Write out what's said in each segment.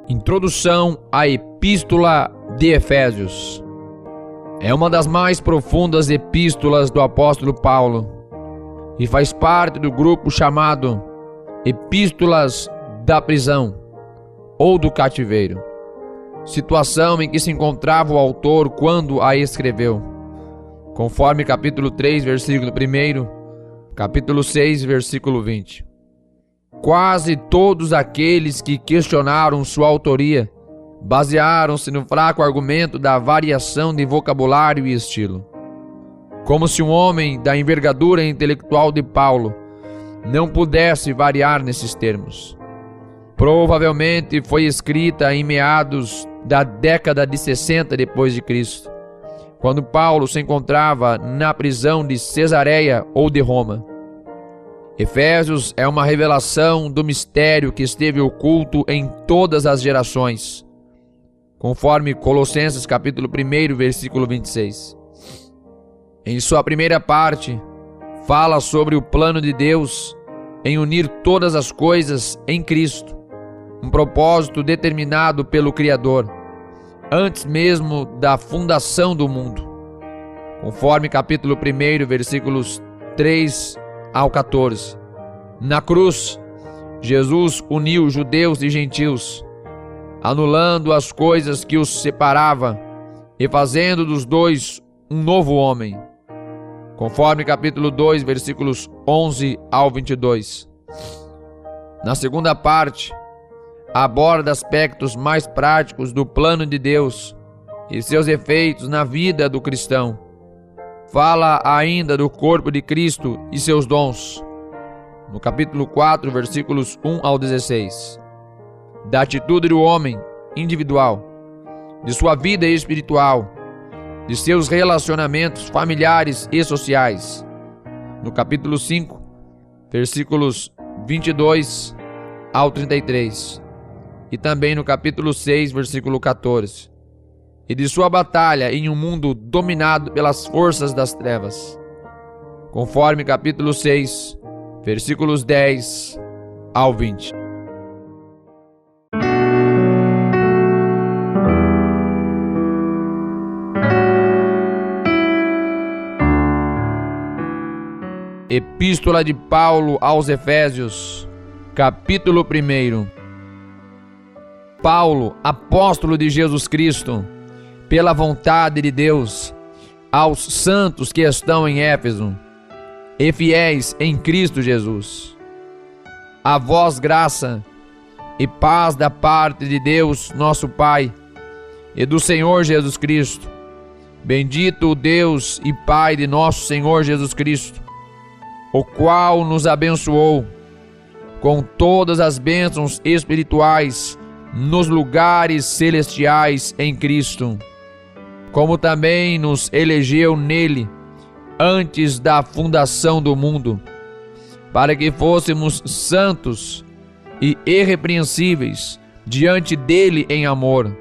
Introdução à Epístola de Efésios. É uma das mais profundas epístolas do apóstolo Paulo e faz parte do grupo chamado Epístolas da Prisão ou do Cativeiro, situação em que se encontrava o autor quando a escreveu, conforme capítulo 3, versículo 1, capítulo 6, versículo 20. Quase todos aqueles que questionaram sua autoria basearam-se no fraco argumento da variação de vocabulário e estilo. Como se um homem da envergadura intelectual de Paulo não pudesse variar nesses termos. Provavelmente foi escrita em meados da década de 60 depois de Cristo, quando Paulo se encontrava na prisão de Cesareia ou de Roma. Efésios é uma revelação do mistério que esteve oculto em todas as gerações, conforme Colossenses capítulo 1, versículo 26. Em sua primeira parte, fala sobre o plano de Deus em unir todas as coisas em Cristo, um propósito determinado pelo Criador, antes mesmo da fundação do mundo, conforme capítulo 1, versículos 3 ao 14. Na cruz, Jesus uniu judeus e gentios, anulando as coisas que os separavam e fazendo dos dois um novo homem, conforme capítulo 2, versículos 11 ao 22. Na segunda parte, aborda aspectos mais práticos do plano de Deus e seus efeitos na vida do cristão. Fala ainda do corpo de Cristo e seus dons, no capítulo 4, versículos 1 ao 16. Da atitude do homem individual, de sua vida espiritual, de seus relacionamentos familiares e sociais, no capítulo 5, versículos 22 ao 33, e também no capítulo 6, versículo 14. E de sua batalha em um mundo dominado pelas forças das trevas, conforme capítulo 6, versículos 10 ao 20. Epístola de Paulo aos Efésios, capítulo 1. Paulo, apóstolo de Jesus Cristo, pela vontade de Deus, aos santos que estão em Éfeso e fiéis em Cristo Jesus. A vós graça e paz da parte de Deus, nosso Pai, e do Senhor Jesus Cristo. Bendito o Deus e Pai de nosso Senhor Jesus Cristo, o qual nos abençoou com todas as bênçãos espirituais nos lugares celestiais em Cristo, como também nos elegeu nele antes da fundação do mundo, para que fôssemos santos e irrepreensíveis diante dele em amor,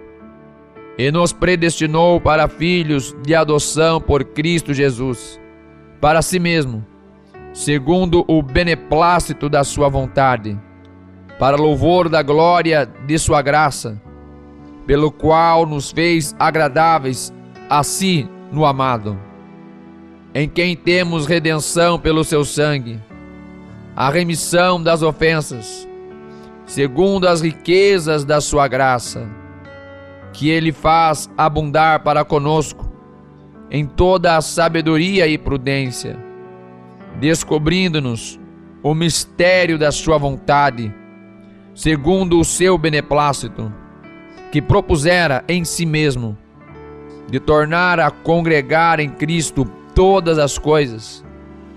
e nos predestinou para filhos de adoção por Cristo Jesus, para si mesmo, segundo o beneplácito da sua vontade, para louvor da glória de sua graça, pelo qual nos fez agradáveis a si no amado, em quem temos redenção pelo seu sangue, a remissão das ofensas, segundo as riquezas da sua graça, que ele faz abundar para conosco em toda a sabedoria e prudência, descobrindo-nos o mistério da sua vontade, segundo o seu beneplácito, que propusera em si mesmo, de tornar a congregar em Cristo todas as coisas,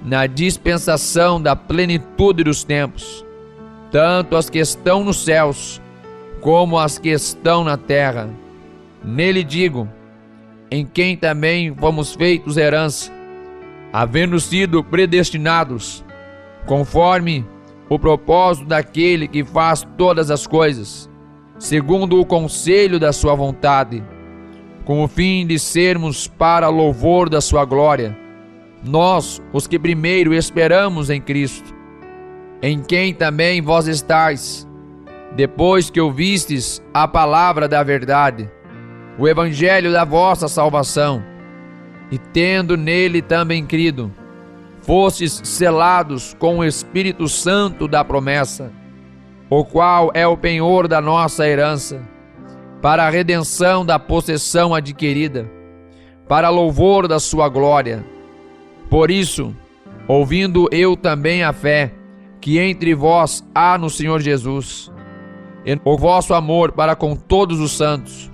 na dispensação da plenitude dos tempos, tanto as que estão nos céus, como as que estão na terra. Nele digo, em quem também fomos feitos herança, havendo sido predestinados, conforme o propósito daquele que faz todas as coisas, segundo o conselho da sua vontade, com o fim de sermos para louvor da sua glória, nós, os que primeiro esperamos em Cristo, em quem também vós estáis, depois que ouvistes a palavra da verdade, o evangelho da vossa salvação, e tendo nele também crido, fostes selados com o Espírito Santo da promessa, o qual é o penhor da nossa herança, para a redenção da possessão adquirida, para louvor da sua glória. Por isso, ouvindo eu também a fé que entre vós há no Senhor Jesus, e o vosso amor para com todos os santos,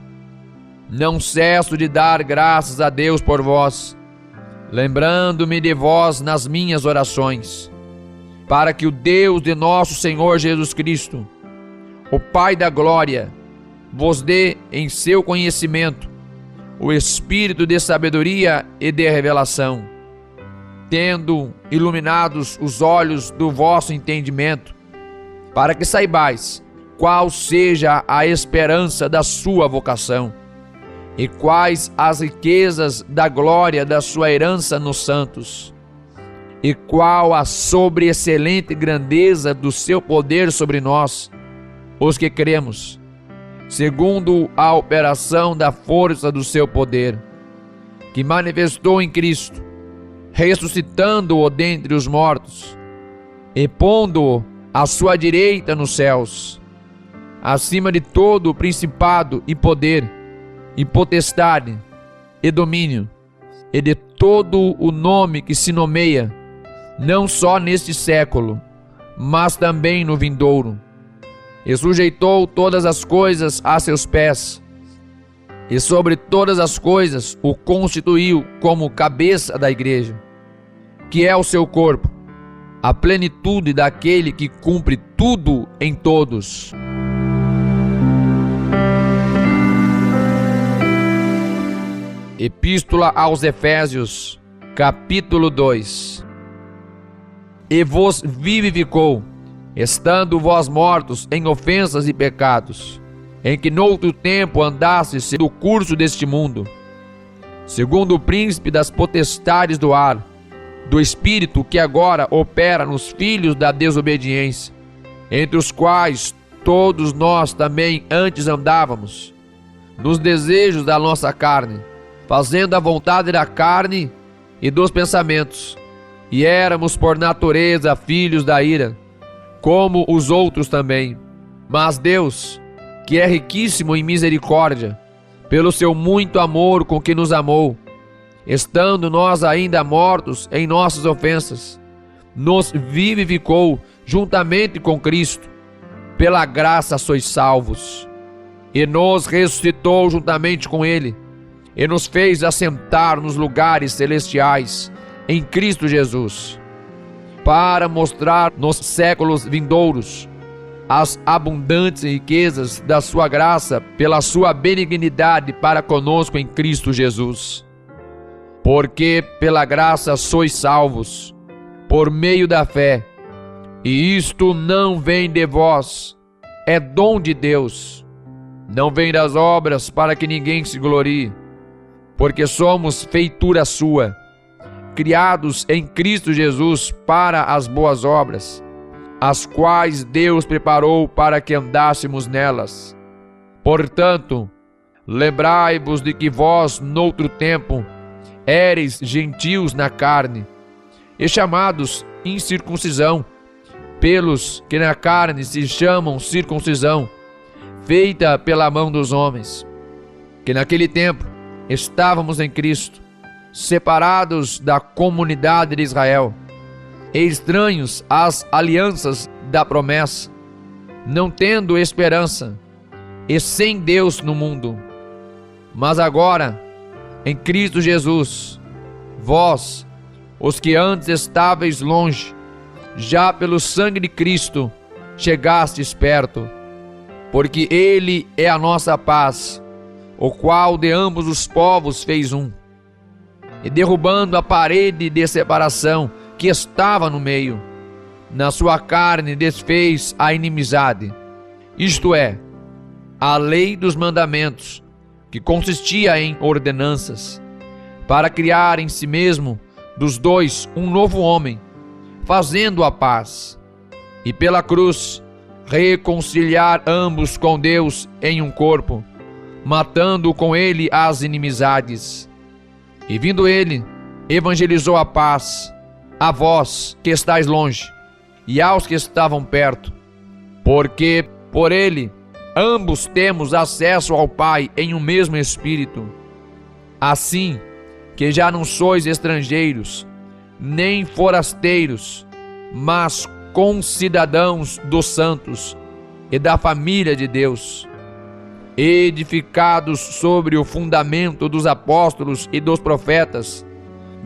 não cesso de dar graças a Deus por vós, lembrando-me de vós nas minhas orações, para que o Deus de nosso Senhor Jesus Cristo, o Pai da glória, vos dê em seu conhecimento o espírito de sabedoria e de revelação, tendo iluminados os olhos do vosso entendimento, para que saibais qual seja a esperança da sua vocação, e quais as riquezas da glória da sua herança nos santos, e qual a sobreexcelente grandeza do seu poder sobre nós, os que cremos, segundo a operação da força do seu poder, que manifestou em Cristo, ressuscitando-o dentre os mortos, e pondo-o à sua direita nos céus, acima de todo o principado e poder, e potestade, e domínio, e de todo o nome que se nomeia, não só neste século, mas também no vindouro. E sujeitou todas as coisas a seus pés, e sobre todas as coisas o constituiu como cabeça da igreja, que é o seu corpo, a plenitude daquele que cumpre tudo em todos. Epístola aos Efésios, capítulo 2. E vos vivificou, estando vós mortos em ofensas e pecados, em que noutro tempo andastes do curso deste mundo, segundo o príncipe das potestades do ar, do espírito que agora opera nos filhos da desobediência, entre os quais todos nós também antes andávamos, nos desejos da nossa carne, fazendo a vontade da carne e dos pensamentos, e éramos por natureza filhos da ira, como os outros também. Mas Deus, que é riquíssimo em misericórdia, pelo seu muito amor com que nos amou, estando nós ainda mortos em nossas ofensas, nos vivificou juntamente com Cristo. Pela graça sois salvos, e nos ressuscitou juntamente com Ele, e nos fez assentar nos lugares celestiais em Cristo Jesus, para mostrar nos séculos vindouros as abundantes riquezas da sua graça pela sua benignidade para conosco em Cristo Jesus. Porque pela graça sois salvos, por meio da fé, e isto não vem de vós, é dom de Deus, não vem das obras para que ninguém se glorie, porque somos feitura sua, criados em Cristo Jesus para as boas obras, as quais Deus preparou para que andássemos nelas. Portanto, lembrai-vos de que vós, noutro tempo, éreis gentios na carne, e chamados incircuncisão, pelos que na carne se chamam circuncisão, feita pela mão dos homens, que naquele tempo estávamos em Cristo, separados da comunidade de Israel, e estranhos às alianças da promessa, não tendo esperança, e sem Deus no mundo. Mas agora, em Cristo Jesus, vós, os que antes estáveis longe, já pelo sangue de Cristo chegastes perto, porque Ele é a nossa paz, o qual de ambos os povos fez um, e derrubando a parede de separação que estava no meio, na sua carne desfez a inimizade, isto é, a lei dos mandamentos, que consistia em ordenanças, para criar em si mesmo dos dois um novo homem, fazendo a paz, e pela cruz reconciliar ambos com Deus em um corpo, matando com ele as inimizades. E vindo ele, evangelizou a paz a vós que estáis longe e aos que estavam perto, porque por ele ambos temos acesso ao Pai em um mesmo Espírito. Assim que já não sois estrangeiros, nem forasteiros, mas concidadãos dos santos e da família de Deus, edificados sobre o fundamento dos apóstolos e dos profetas,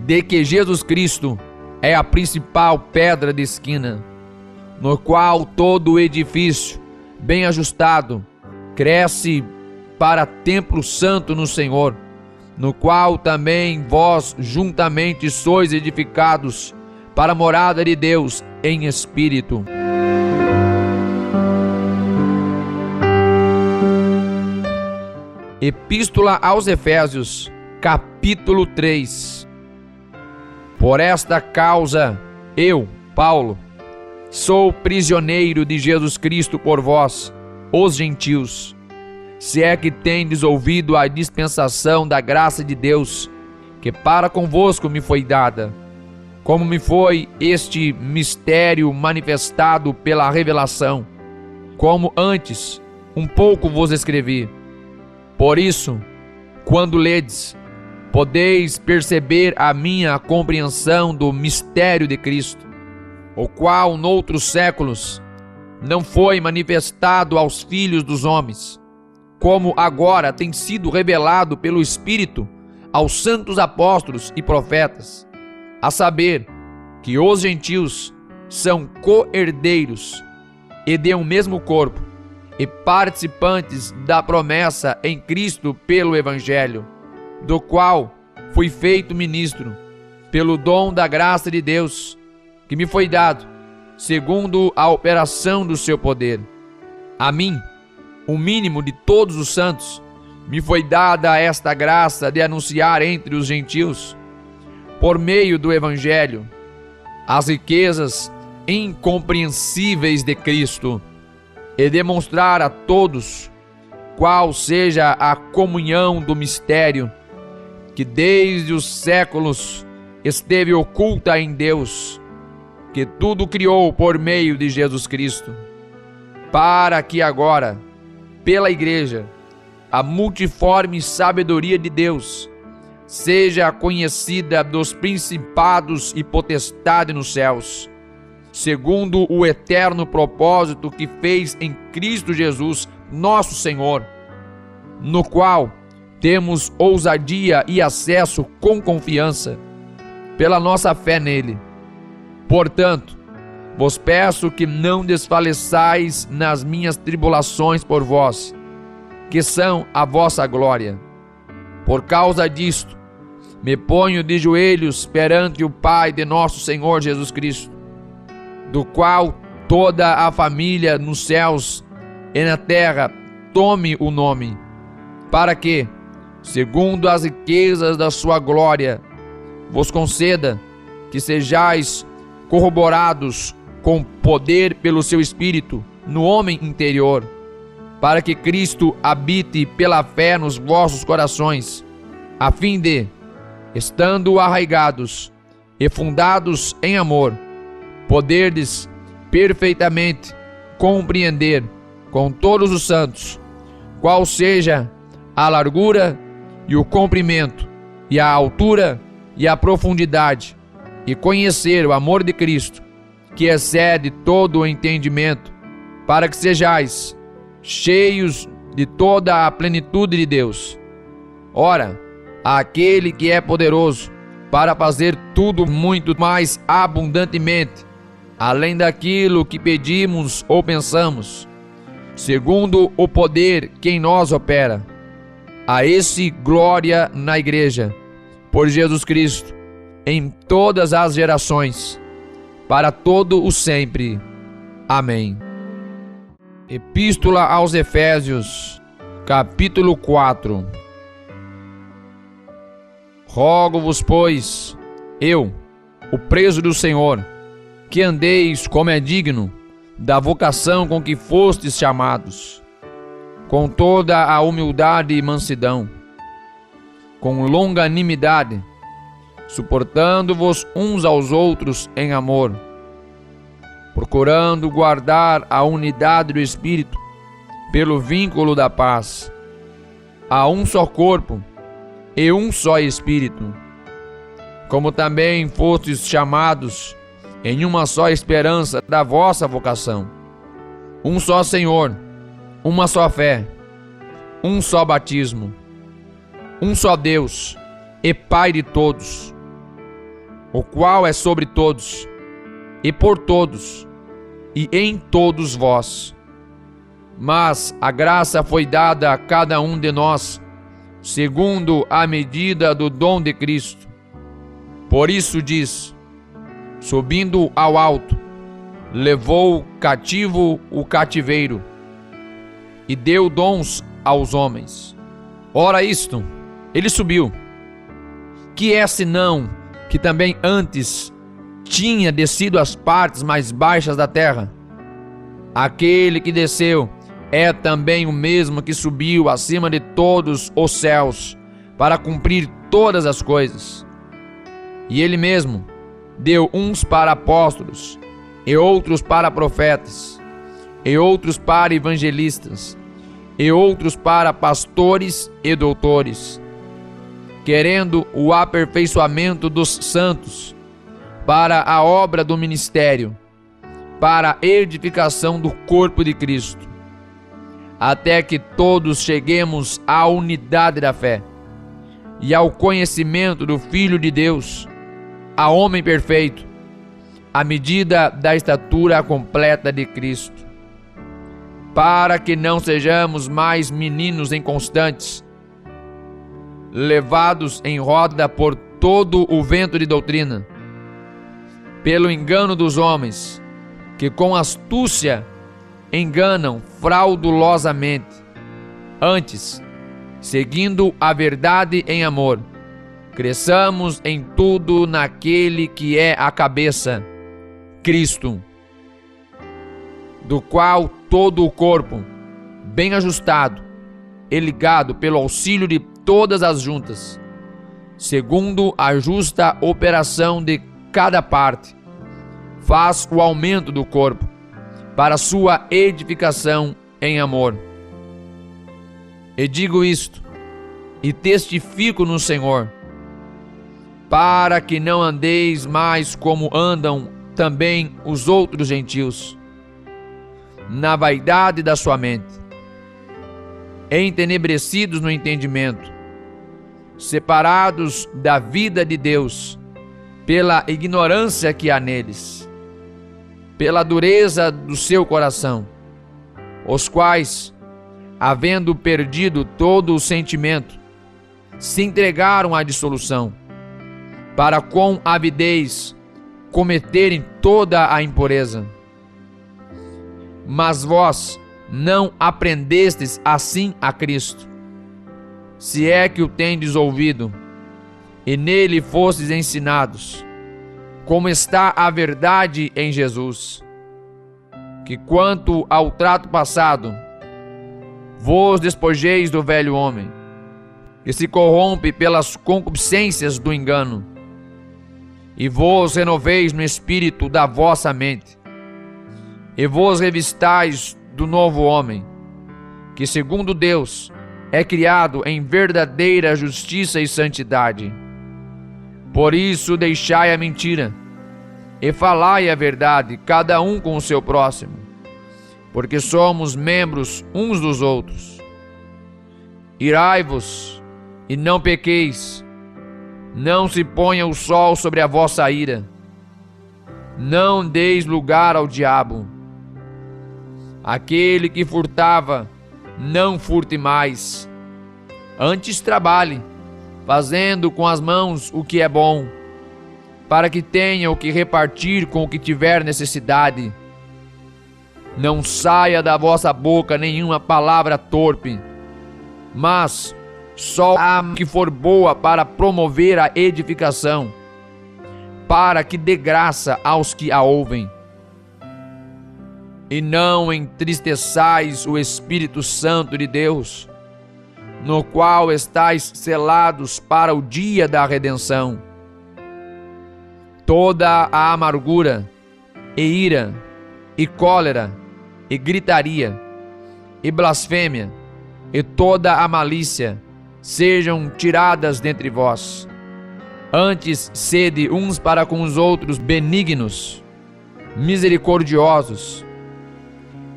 de que Jesus Cristo é a principal pedra de esquina, no qual todo o edifício, bem ajustado, cresce para templo santo no Senhor, no qual também vós juntamente sois edificados para a morada de Deus em espírito. Epístola aos Efésios, capítulo 3. Por esta causa, eu, Paulo, sou prisioneiro de Jesus Cristo por vós, os gentios, se é que tendes ouvido a dispensação da graça de Deus, que para convosco me foi dada, como me foi este mistério manifestado pela revelação, como antes um pouco vos escrevi. Por isso, quando ledes, podeis perceber a minha compreensão do mistério de Cristo, o qual noutros séculos não foi manifestado aos filhos dos homens, como agora tem sido revelado pelo Espírito aos santos apóstolos e profetas, a saber, que os gentios são co-herdeiros e de um mesmo corpo, e participantes da promessa em Cristo pelo Evangelho, do qual fui feito ministro, pelo dom da graça de Deus, que me foi dado, segundo a operação do seu poder. A mim, o mínimo de todos os santos, me foi dada esta graça de anunciar entre os gentios, por meio do Evangelho, as riquezas incompreensíveis de Cristo, e demonstrar a todos qual seja a comunhão do mistério que desde os séculos esteve oculta em Deus, que tudo criou por meio de Jesus Cristo, para que agora, pela Igreja, a multiforme sabedoria de Deus seja conhecida dos principados e potestades nos céus, segundo o eterno propósito que fez em Cristo Jesus, nosso Senhor, no qual temos ousadia e acesso com confiança, pela nossa fé nele. Portanto, vos peço que não desfaleçais nas minhas tribulações por vós, que são a vossa glória. Por causa disto, me ponho de joelhos perante o Pai de nosso Senhor Jesus Cristo, do qual toda a família nos céus e na terra tome o nome, para que, segundo as riquezas da sua glória, vos conceda que sejais corroborados com poder pelo seu Espírito no homem interior, para que Cristo habite pela fé nos vossos corações, a fim de, estando arraigados e fundados em amor, poderdes perfeitamente compreender com todos os santos qual seja a largura e o comprimento e a altura e a profundidade, e conhecer o amor de Cristo, que excede todo o entendimento, para que sejais cheios de toda a plenitude de Deus. Ora, aquele que é poderoso para fazer tudo muito mais abundantemente, além daquilo que pedimos ou pensamos, segundo o poder que em nós opera, a esse glória na Igreja, por Jesus Cristo, em todas as gerações, para todo o sempre. Amém. Epístola aos Efésios, capítulo 4. Rogo-vos, pois, eu, o preso do Senhor, que andeis como é digno, da vocação com que fostes chamados, com toda a humildade e mansidão, com longanimidade, suportando-vos uns aos outros em amor, procurando guardar a unidade do Espírito pelo vínculo da paz. Há um só corpo e um só Espírito, como também fostes chamados em uma só esperança da vossa vocação. Um só Senhor, uma só fé, um só batismo, um só Deus e Pai de todos, o qual é sobre todos, e por todos, e em todos vós. Mas a graça foi dada a cada um de nós, segundo a medida do dom de Cristo. Por isso diz: subindo ao alto, levou cativo o cativeiro, e deu dons aos homens. Ora isto, ele subiu, que é senão que também antes tinha descido às partes mais baixas da terra? Aquele que desceu é também o mesmo que subiu acima de todos os céus, para cumprir todas as coisas. E ele mesmo deu uns para apóstolos, e outros para profetas, e outros para evangelistas, e outros para pastores e doutores, querendo o aperfeiçoamento dos santos, para a obra do ministério, para a edificação do corpo de Cristo, até que todos cheguemos à unidade da fé e ao conhecimento do Filho de Deus, a homem perfeito, à medida da estatura completa de Cristo, para que não sejamos mais meninos inconstantes, levados em roda por todo o vento de doutrina, pelo engano dos homens, que com astúcia enganam fraudulosamente. Antes, seguindo a verdade em amor, cresçamos em tudo naquele que é a cabeça, Cristo, do qual todo o corpo, bem ajustado e ligado pelo auxílio de todas as juntas, segundo a justa operação de cada parte, faz o aumento do corpo para sua edificação em amor. E digo isto, e testifico no Senhor, para que não andeis mais como andam também os outros gentios, na vaidade da sua mente, entenebrecidos no entendimento, separados da vida de Deus pela ignorância que há neles, pela dureza do seu coração, os quais, havendo perdido todo o sentimento, se entregaram à dissolução, para com avidez cometerem toda a impureza. Mas vós não aprendestes assim a Cristo, se é que o tendes ouvido, e nele fostes ensinados, como está a verdade em Jesus, que quanto ao trato passado, vos despojeis do velho homem, que se corrompe pelas concupiscências do engano, e vos renoveis no espírito da vossa mente, e vos revistais do novo homem, que segundo Deus é criado em verdadeira justiça e santidade. Por isso deixai a mentira, e falai a verdade, cada um com o seu próximo, porque somos membros uns dos outros. Irai-vos, e não pequeis, não se ponha o sol sobre a vossa ira, não deis lugar ao diabo. Aquele que furtava, não furte mais, antes trabalhe, fazendo com as mãos o que é bom, para que tenha o que repartir com o que tiver necessidade. Não saia da vossa boca nenhuma palavra torpe, mas só a que for boa para promover a edificação, para que dê graça aos que a ouvem. e não entristeçais o Espírito Santo de Deus, no qual estáis selados para o dia da redenção. Toda a amargura, e ira, e cólera, e gritaria, e blasfêmia, e toda a malícia sejam tiradas dentre vós. Antes, sede uns para com os outros benignos, misericordiosos,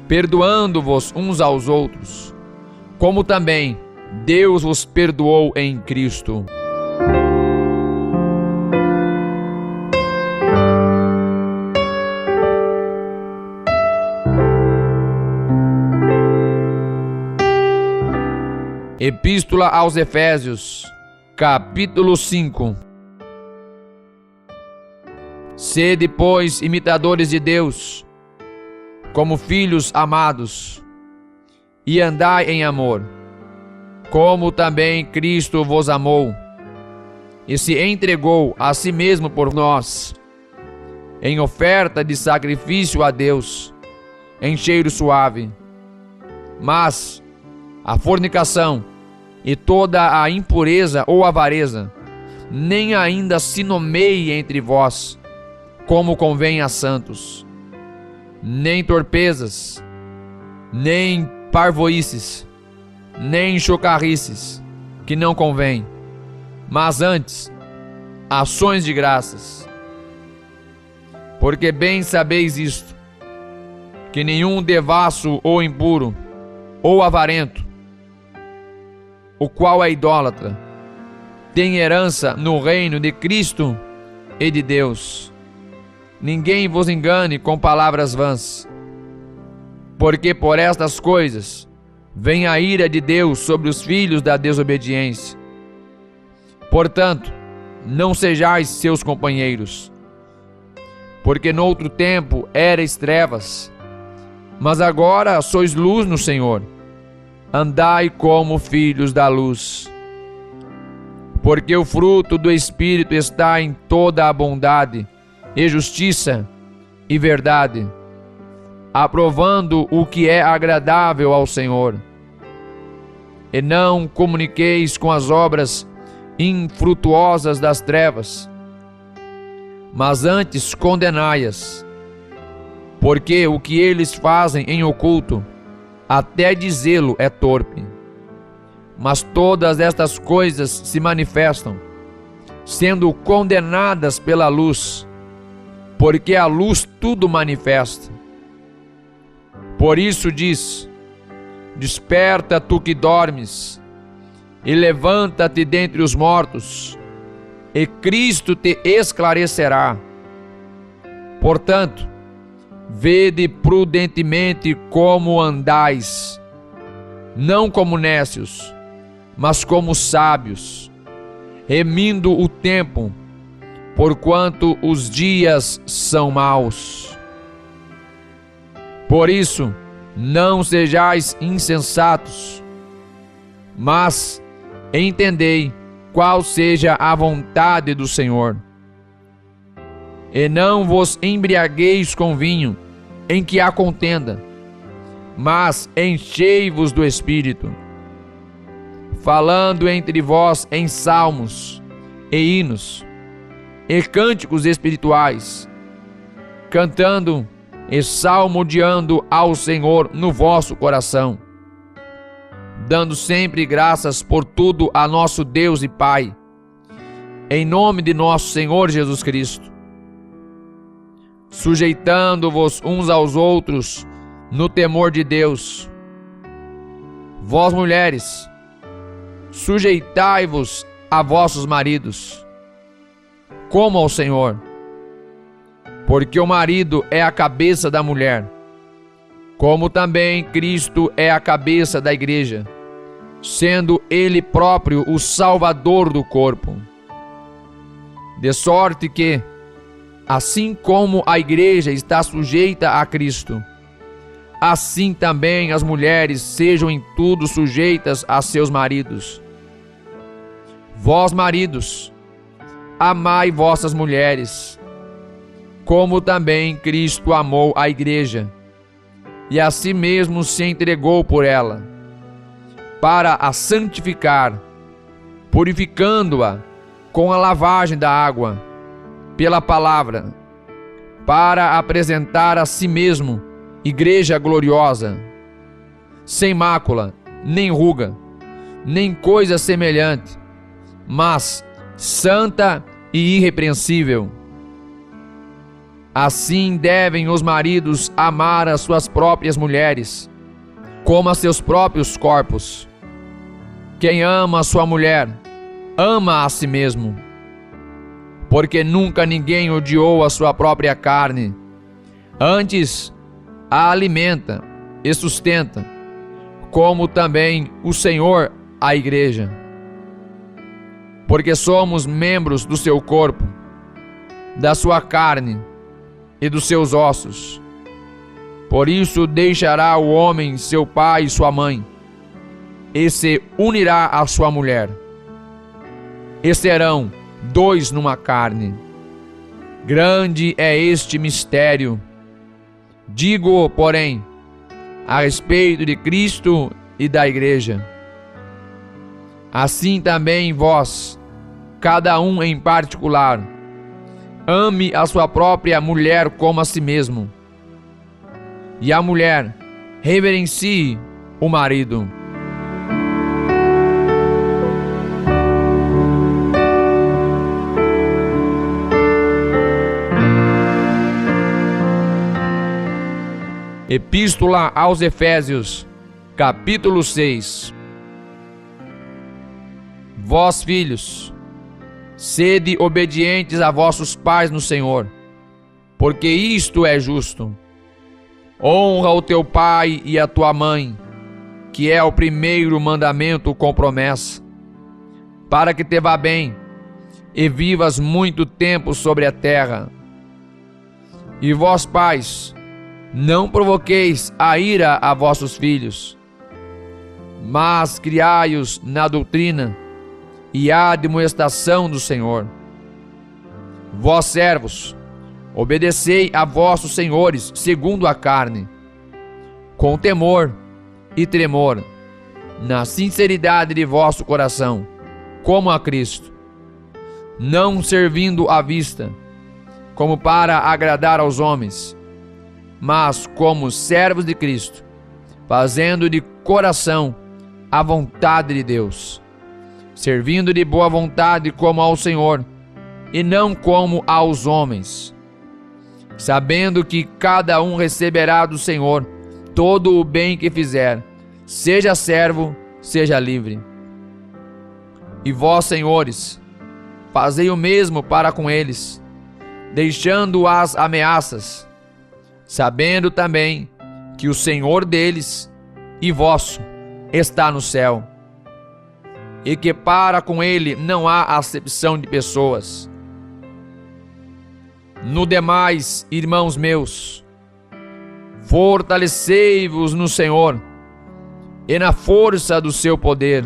perdoando-vos uns aos outros, como também Deus vos perdoou em Cristo. Epístola aos Efésios, capítulo 5. Sede, pois, imitadores de Deus, como filhos amados, e andai em amor, como também Cristo vos amou, e se entregou a si mesmo por nós, em oferta de sacrifício a Deus, em cheiro suave. Mas a fornicação e toda a impureza ou avareza nem ainda se nomeie entre vós, como convém a santos, nem torpezas, nem parvoíces, nem chocarrices, que não convém, mas antes ações de graças. Porque bem sabeis isto, que nenhum devasso ou impuro, ou avarento, o qual é idólatra, tem herança no reino de Cristo e de Deus. Ninguém vos engane com palavras vãs, porque por estas coisas vem a ira de Deus sobre os filhos da desobediência. Portanto, não sejais seus companheiros, porque noutro tempo erais trevas, mas agora sois luz no Senhor. Andai como filhos da luz. Porque o fruto do Espírito está em toda a bondade, e justiça, e verdade, aprovando o que é agradável ao Senhor. E não comuniqueis com as obras infrutuosas das trevas, mas antes condenai-as, porque o que eles fazem em oculto, até dizê-lo é torpe. Mas todas estas coisas se manifestam, sendo condenadas pela luz, porque a luz tudo manifesta. Por isso diz: desperta tu que dormes, e levanta-te dentre os mortos, e Cristo te esclarecerá. Portanto, vede prudentemente como andais, não como nécios, mas como sábios, remindo o tempo, porquanto os dias são maus. Por isso, não sejais insensatos, mas entendei qual seja a vontade do Senhor. E não vos embriagueis com vinho, em que há contenda, mas enchei-vos do Espírito, falando entre vós em salmos, e hinos, e cânticos espirituais, cantando e salmodiando ao Senhor no vosso coração, dando sempre graças por tudo a nosso Deus e Pai, em nome de nosso Senhor Jesus Cristo, sujeitando-vos uns aos outros no temor de Deus. Vós, mulheres, sujeitai-vos a vossos maridos, como ao Senhor, porque o marido é a cabeça da mulher, como também Cristo é a cabeça da igreja, sendo Ele próprio o Salvador do corpo. De sorte que, assim como a igreja está sujeita a Cristo, assim também as mulheres sejam em tudo sujeitas a seus maridos. Vós, maridos, amai vossas mulheres, como também Cristo amou a igreja, e a si mesmo se entregou por ela, para a santificar, purificando-a com a lavagem da água, pela palavra, para apresentar a si mesmo igreja gloriosa, sem mácula, nem ruga, nem coisa semelhante, mas santa e irrepreensível. Assim devem os maridos amar as suas próprias mulheres, como a seus próprios corpos. Quem ama a sua mulher, ama a si mesmo. Porque nunca ninguém odiou a sua própria carne. Antes, a alimenta e sustenta, como também o Senhor a igreja. Porque somos membros do seu corpo, da sua carne e dos seus ossos. Por isso deixará o homem seu pai e sua mãe, e se unirá à sua mulher, e serão dois numa carne. Grande é este mistério. Digo, porém, a respeito de Cristo e da igreja. Assim também vós, cada um em particular, ame a sua própria mulher como a si mesmo, e a mulher reverencie o marido. Epístola aos Efésios, capítulo 6. Vós, filhos, sede obedientes a vossos pais no Senhor, porque isto é justo. Honra o teu pai e a tua mãe, que é o primeiro mandamento com promessa, para que te vá bem e vivas muito tempo sobre a terra. E vós, pais, não provoqueis a ira a vossos filhos, mas criai-os na doutrina e a admoestação do Senhor. Vós, servos, obedecei a vossos senhores segundo a carne, com temor e tremor, na sinceridade de vosso coração, como a Cristo, não servindo à vista, como para agradar aos homens, mas como servos de Cristo, fazendo de coração a vontade de Deus, servindo de boa vontade como ao Senhor, e não como aos homens, sabendo que cada um receberá do Senhor todo o bem que fizer, seja servo, seja livre. E vós, senhores, fazei o mesmo para com eles, deixando as ameaças, sabendo também que o Senhor deles e vosso está no céu, e que para com ele não há acepção de pessoas. No demais, irmãos meus, fortalecei-vos no Senhor e na força do seu poder.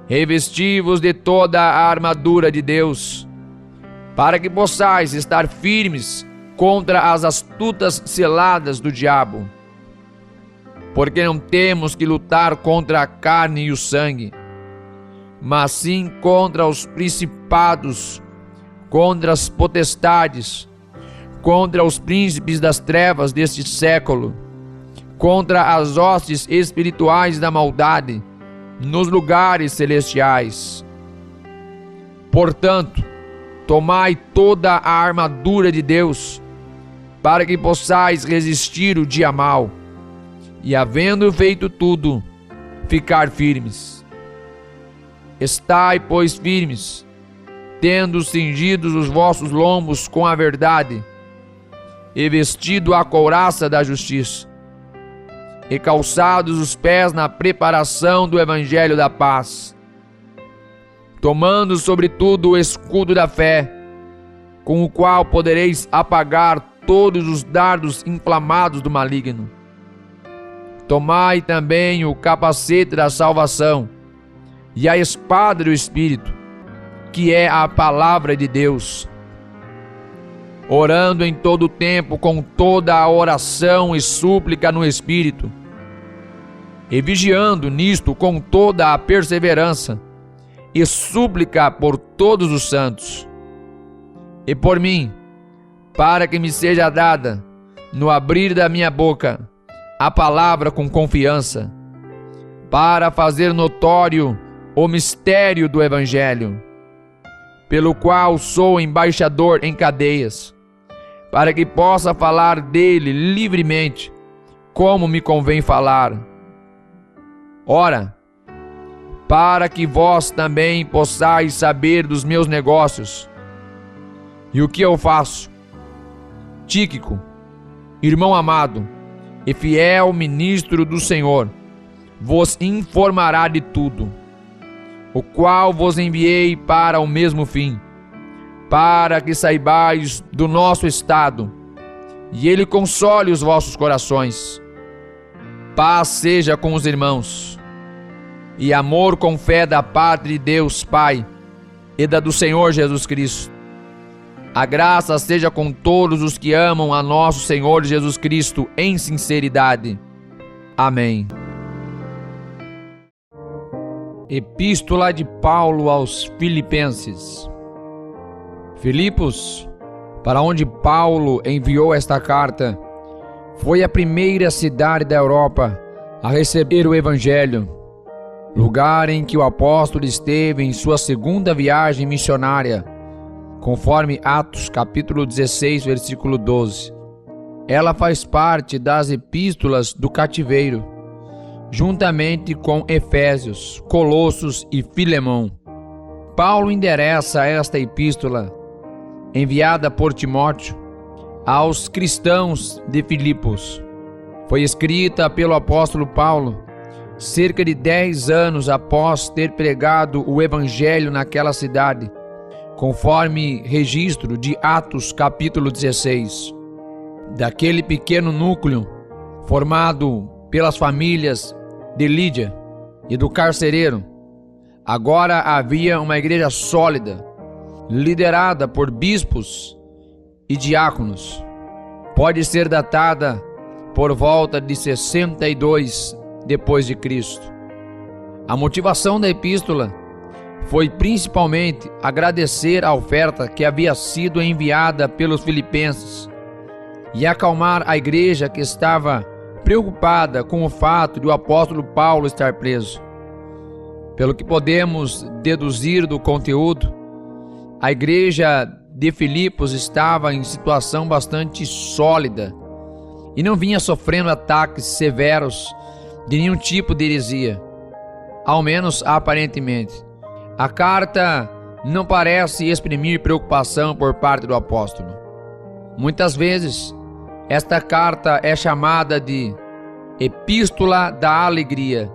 Revesti-vos de toda a armadura de Deus, para que possais estar firmes contra as astutas ciladas do diabo. Porque não temos que lutar contra a carne e o sangue, mas sim contra os principados, contra as potestades, contra os príncipes das trevas deste século, contra as hostes espirituais da maldade nos lugares celestiais. Portanto, tomai toda a armadura de Deus, para que possais resistir o dia mau, e havendo feito tudo, ficar firmes. Estai, pois, firmes, tendo cingidos os vossos lombos com a verdade, e vestido a couraça da justiça, e calçados os pés na preparação do evangelho da paz, tomando sobretudo o escudo da fé, com o qual podereis apagar todos os dardos inflamados do maligno. Tomai também o capacete da salvação e a espada do Espírito, que é a palavra de Deus. orando em todo o tempo com toda a oração e súplica no Espírito, e vigiando nisto com toda a perseverança e súplica por todos os santos, e por mim, para que me seja dada, no abrir da minha boca, a palavra com confiança, para fazer notório o mistério do Evangelho, pelo qual sou embaixador em cadeias, para que possa falar dele livremente, como me convém falar. Ora, para que vós também possais saber dos meus negócios e o que eu faço, Tíquico, irmão amado e fiel ministro do Senhor, vos informará de tudo, o qual vos enviei para o mesmo fim, para que saibais do nosso estado, e ele console os vossos corações. Paz seja com os irmãos, e amor com fé da parte de Deus Pai e da do Senhor Jesus Cristo. A graça seja com todos os que amam a nosso Senhor Jesus Cristo em sinceridade. Amém. Epístola de Paulo aos Filipenses. Filipos, para onde Paulo enviou esta carta, foi a primeira cidade da Europa a receber o Evangelho, lugar em que o apóstolo esteve em sua segunda viagem missionária, conforme Atos capítulo 16, versículo 12. Ela faz parte das epístolas do cativeiro, juntamente com Efésios, Colossos e Filemão. Paulo endereça esta epístola, enviada por Timóteo, aos cristãos de Filipos. Foi escrita pelo apóstolo Paulo cerca de 10 anos após ter pregado o evangelho naquela cidade, conforme registro de Atos capítulo 16. Daquele pequeno núcleo formado pelas famílias de Lídia e do carcereiro, agora havia uma igreja sólida, liderada por bispos e diáconos. Pode ser datada por volta de 62 depois de Cristo. A motivação da epístola foi principalmente agradecer a oferta que havia sido enviada pelos filipenses e acalmar a igreja que estava preocupada com o fato de o apóstolo Paulo estar preso. Pelo que podemos deduzir do conteúdo, a igreja de Filipos estava em situação bastante sólida e não vinha sofrendo ataques severos de nenhum tipo de heresia, ao menos aparentemente. A carta não parece exprimir preocupação por parte do apóstolo. Muitas vezes, esta carta é chamada de Epístola da Alegria,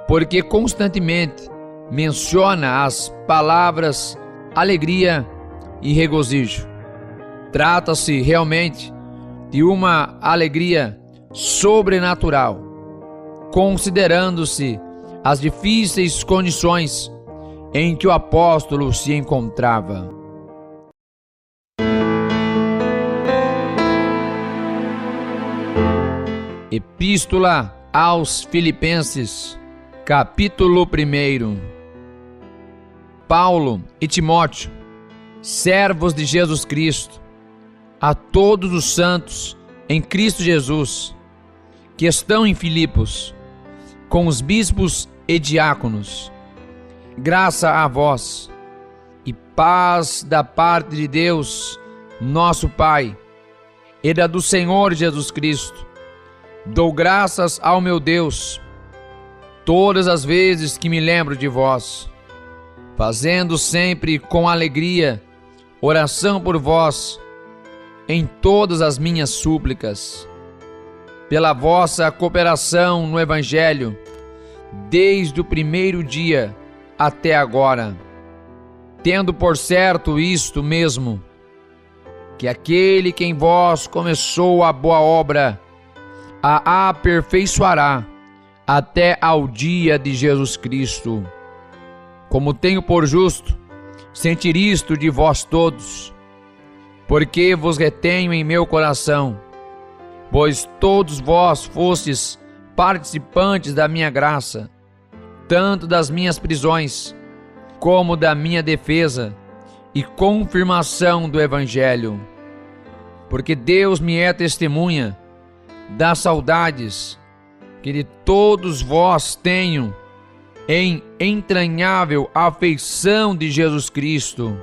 porque constantemente menciona as palavras alegria e regozijo. Trata-se realmente de uma alegria sobrenatural, considerando-se as difíceis condições em que o apóstolo se encontrava. Epístola aos Filipenses, capítulo 1. Paulo e Timóteo, servos de Jesus Cristo, a todos os santos em Cristo Jesus, que estão em Filipos, com os bispos e diáconos. Graça a vós e paz da parte de Deus, nosso Pai, e da do Senhor Jesus Cristo. Dou graças ao meu Deus todas as vezes que me lembro de vós, fazendo sempre com alegria oração por vós em todas as minhas súplicas, pela vossa cooperação no Evangelho, desde o primeiro dia até agora, tendo por certo isto mesmo, que aquele que em vós começou a boa obra a aperfeiçoará até ao dia de Jesus Cristo. Como tenho por justo sentir isto de vós todos, porque vos retenho em meu coração, pois todos vós fostes participantes da minha graça, tanto das minhas prisões, como da minha defesa e confirmação do Evangelho. Porque Deus me é testemunha das saudades que de todos vós tenho em entranhável afeição de Jesus Cristo.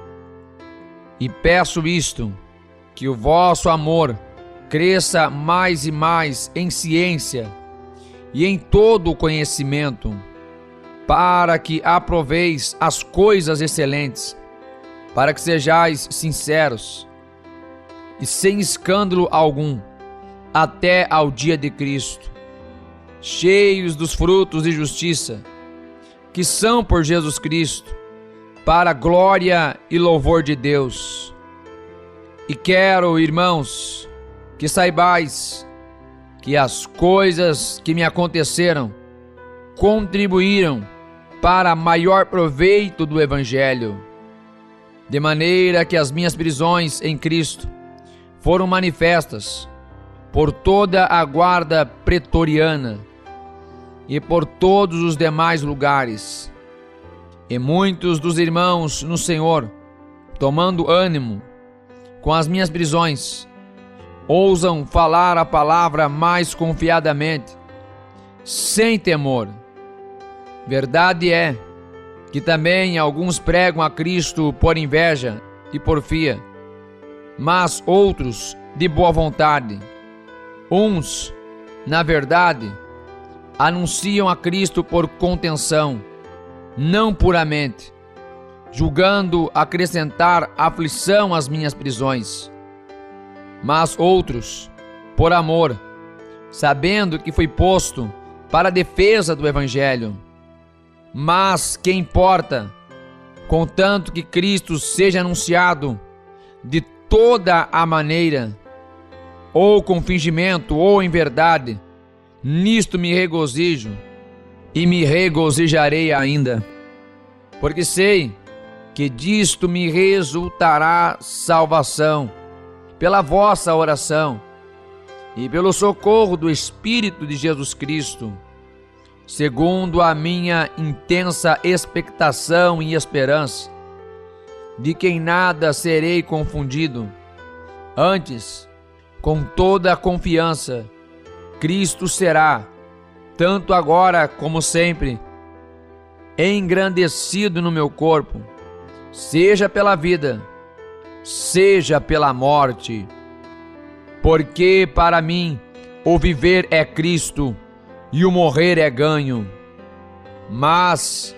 E peço isto, que o vosso amor cresça mais e mais em ciência e em todo o conhecimento, para que aproveis as coisas excelentes, para que sejais sinceros e sem escândalo algum, até ao dia de Cristo, cheios dos frutos de justiça, que são por Jesus Cristo, para a glória e louvor de Deus. E quero, irmãos, que saibais que as coisas que me aconteceram contribuíram para maior proveito do Evangelho, de maneira que as minhas prisões em Cristo foram manifestas por toda a guarda pretoriana e por todos os demais lugares. E muitos dos irmãos no Senhor, tomando ânimo com as minhas prisões, ousam falar a palavra mais confiadamente, sem temor. Verdade é que também alguns pregam a Cristo por inveja e porfia, mas outros de boa vontade. Uns, na verdade, anunciam a Cristo por contenção, não puramente, julgando acrescentar aflição às minhas prisões. Mas outros, por amor, sabendo que fui posto para a defesa do Evangelho. Mas que importa, contanto que Cristo seja anunciado de toda a maneira, ou com fingimento, ou em verdade, nisto me regozijo, e me regozijarei ainda, porque sei que disto me resultará salvação, pela vossa oração, e pelo socorro do Espírito de Jesus Cristo, segundo a minha intensa expectação e esperança, de que em nada serei confundido. Antes, com toda a confiança, Cristo será, tanto agora como sempre, engrandecido no meu corpo, seja pela vida, seja pela morte. Porque para mim o viver é Cristo e o morrer é ganho. Mas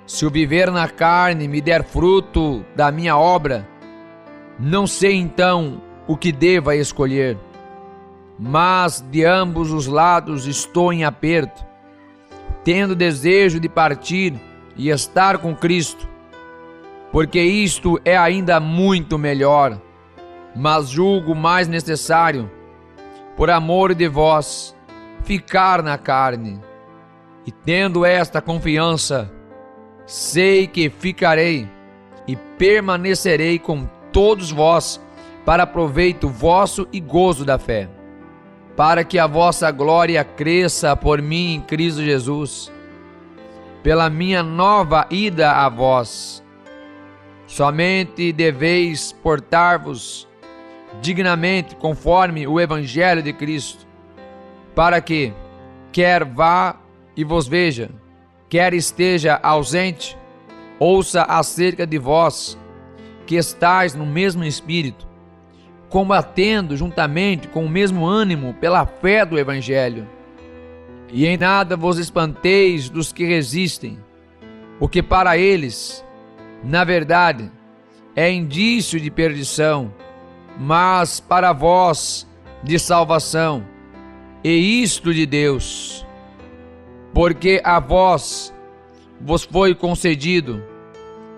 se o viver na carne me der fruto da minha obra, não sei então o que deva escolher. Mas de ambos os lados estou em aperto, tendo desejo de partir e estar com Cristo, porque isto é ainda muito melhor. Mas julgo mais necessário, por amor de vós, ficar na carne. E tendo esta confiança, sei que ficarei e permanecerei com todos vós para proveito vosso e gozo da fé, para que a vossa glória cresça por mim em Cristo Jesus, pela minha nova ida a vós. Somente deveis portar-vos dignamente conforme o Evangelho de Cristo, para que, quer vá e vos veja, quer esteja ausente, ouça acerca de vós, que estáis no mesmo Espírito, combatendo juntamente com o mesmo ânimo pela fé do Evangelho. E em nada vos espanteis dos que resistem, o que para eles, na verdade, é indício de perdição, mas para vós de salvação, e isto de Deus. Porque a vós vos foi concedido,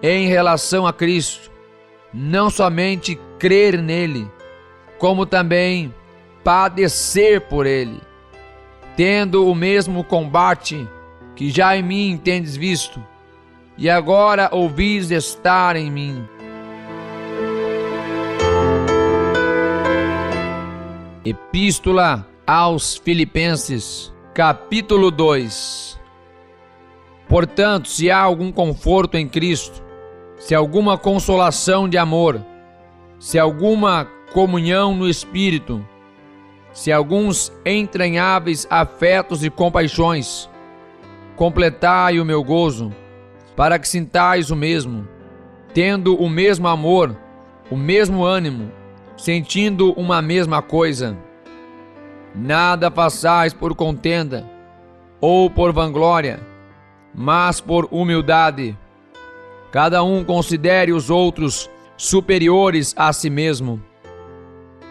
em relação a Cristo, não somente crer nele, como também padecer por ele, tendo o mesmo combate que já em mim tendes visto, e agora ouvis estar em mim. Epístola aos Filipenses, capítulo 2. Portanto, se há algum conforto em Cristo, se alguma consolação de amor, se alguma comunhão no Espírito, se alguns entranháveis afetos e compaixões, completai o meu gozo, para que sintais o mesmo, tendo o mesmo amor, o mesmo ânimo, sentindo uma mesma coisa. Nada façais por contenda ou por vanglória, mas por humildade. Cada um considere os outros superiores a si mesmo.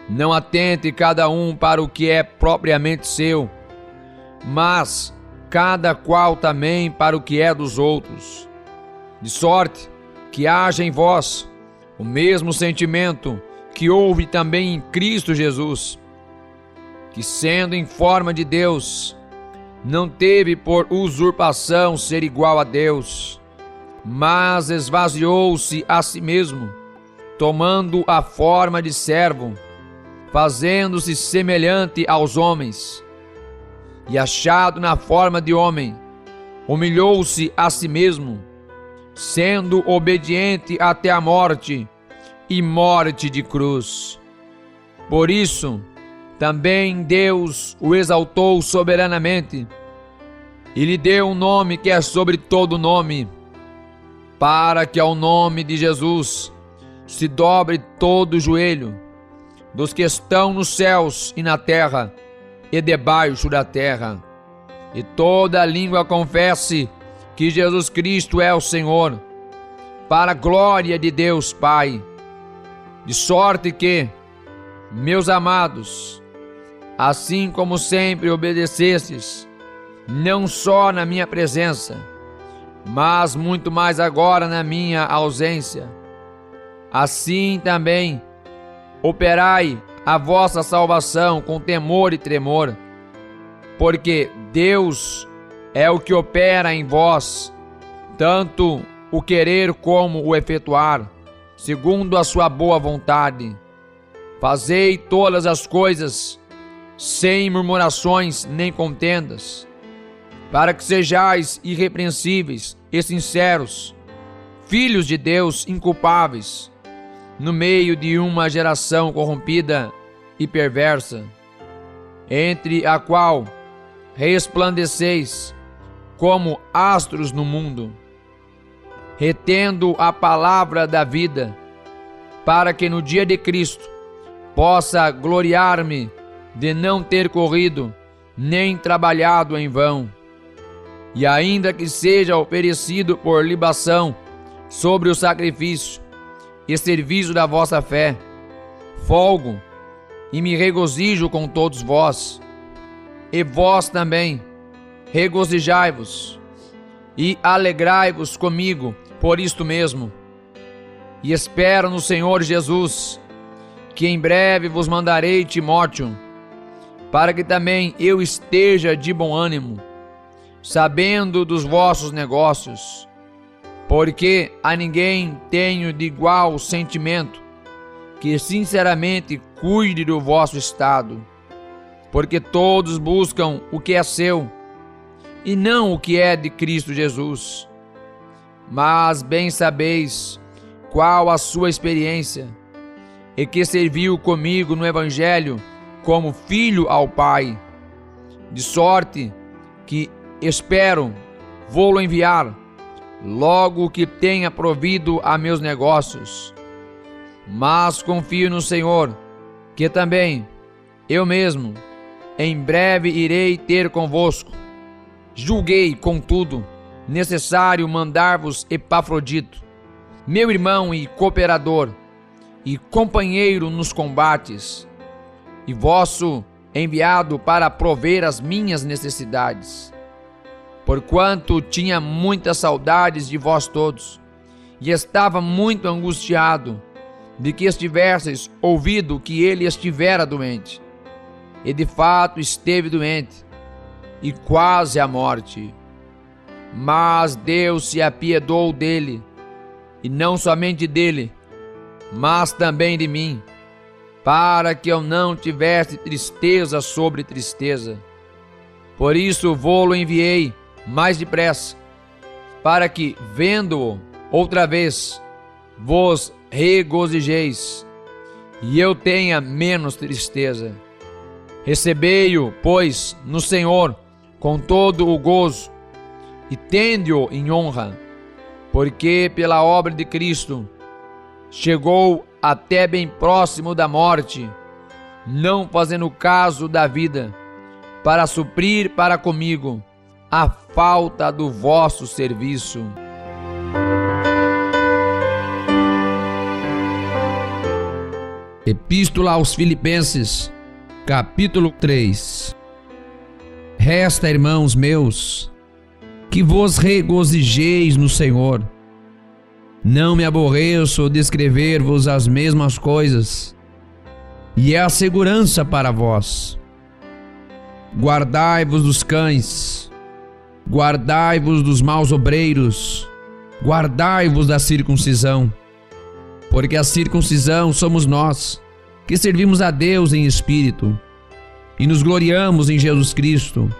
Não atente cada um para o que é propriamente seu, mas cada qual também para o que é dos outros. De sorte que haja em vós o mesmo sentimento que houve também em Cristo Jesus, que sendo em forma de Deus, não teve por usurpação ser igual a Deus, mas esvaziou-se a si mesmo, tomando a forma de servo, fazendo-se semelhante aos homens, e achado na forma de homem, humilhou-se a si mesmo, sendo obediente até a morte, e morte de cruz. Por isso, também Deus o exaltou soberanamente, e lhe deu um nome que é sobre todo nome, para que ao nome de Jesus se dobre todo o joelho, dos que estão nos céus e na terra, e debaixo da terra, e toda língua confesse que Jesus Cristo é o Senhor, para a glória de Deus Pai. De sorte que, meus amados, assim como sempre obedecestes, não só na minha presença, mas muito mais agora na minha ausência, assim também operai a vossa salvação com temor e tremor, porque Deus é o que opera em vós, tanto o querer como o efetuar, segundo a sua boa vontade. Fazei todas as coisas sem murmurações nem contendas, para que sejais irrepreensíveis e sinceros, filhos de Deus inculpáveis, no meio de uma geração corrompida e perversa, entre a qual resplandeceis como astros no mundo, retendo a palavra da vida, para que no dia de Cristo possa gloriar-me de não ter corrido nem trabalhado em vão, e ainda que seja oferecido por libação sobre o sacrifício e serviço da vossa fé, folgo e me regozijo com todos vós, e vós também regozijai-vos e alegrai-vos comigo por isto mesmo, e espero no Senhor Jesus, que em breve vos mandarei Timóteo, para que também eu esteja de bom ânimo, sabendo dos vossos negócios, porque a ninguém tenho de igual sentimento, que sinceramente cuide do vosso estado, porque todos buscam o que é seu, e não o que é de Cristo Jesus. Mas bem sabeis qual a sua experiência, e que serviu comigo no Evangelho como filho ao Pai, de sorte que espero vou-lo enviar, logo que tenha provido a meus negócios. Mas confio no Senhor, que também eu mesmo em breve irei ter convosco. Julguei, contudo, necessário mandar-vos Epafrodito, meu irmão e cooperador, e companheiro nos combates, e vosso enviado para prover as minhas necessidades, porquanto tinha muitas saudades de vós todos, e estava muito angustiado de que estivesseis ouvido que ele estivera doente, e de fato esteve doente, e quase à morte. Mas Deus se apiedou dele, e não somente dele, mas também de mim, para que eu não tivesse tristeza sobre tristeza. Por isso vou-lo enviei mais depressa, para que, vendo-o outra vez, vos regozijeis, e eu tenha menos tristeza. Recebei-o, pois, no Senhor, com todo o gozo, e tende-o em honra, porque pela obra de Cristo chegou até bem próximo da morte, não fazendo caso da vida, para suprir para comigo a falta do vosso serviço. Epístola aos Filipenses, capítulo 3. Resta, irmãos meus, que vos regozijeis no Senhor. Não me aborreço de escrever-vos as mesmas coisas, e é a segurança para vós. Guardai-vos dos cães, guardai-vos dos maus obreiros, guardai-vos da circuncisão, porque a circuncisão somos nós, que servimos a Deus em espírito, e nos gloriamos em Jesus Cristo,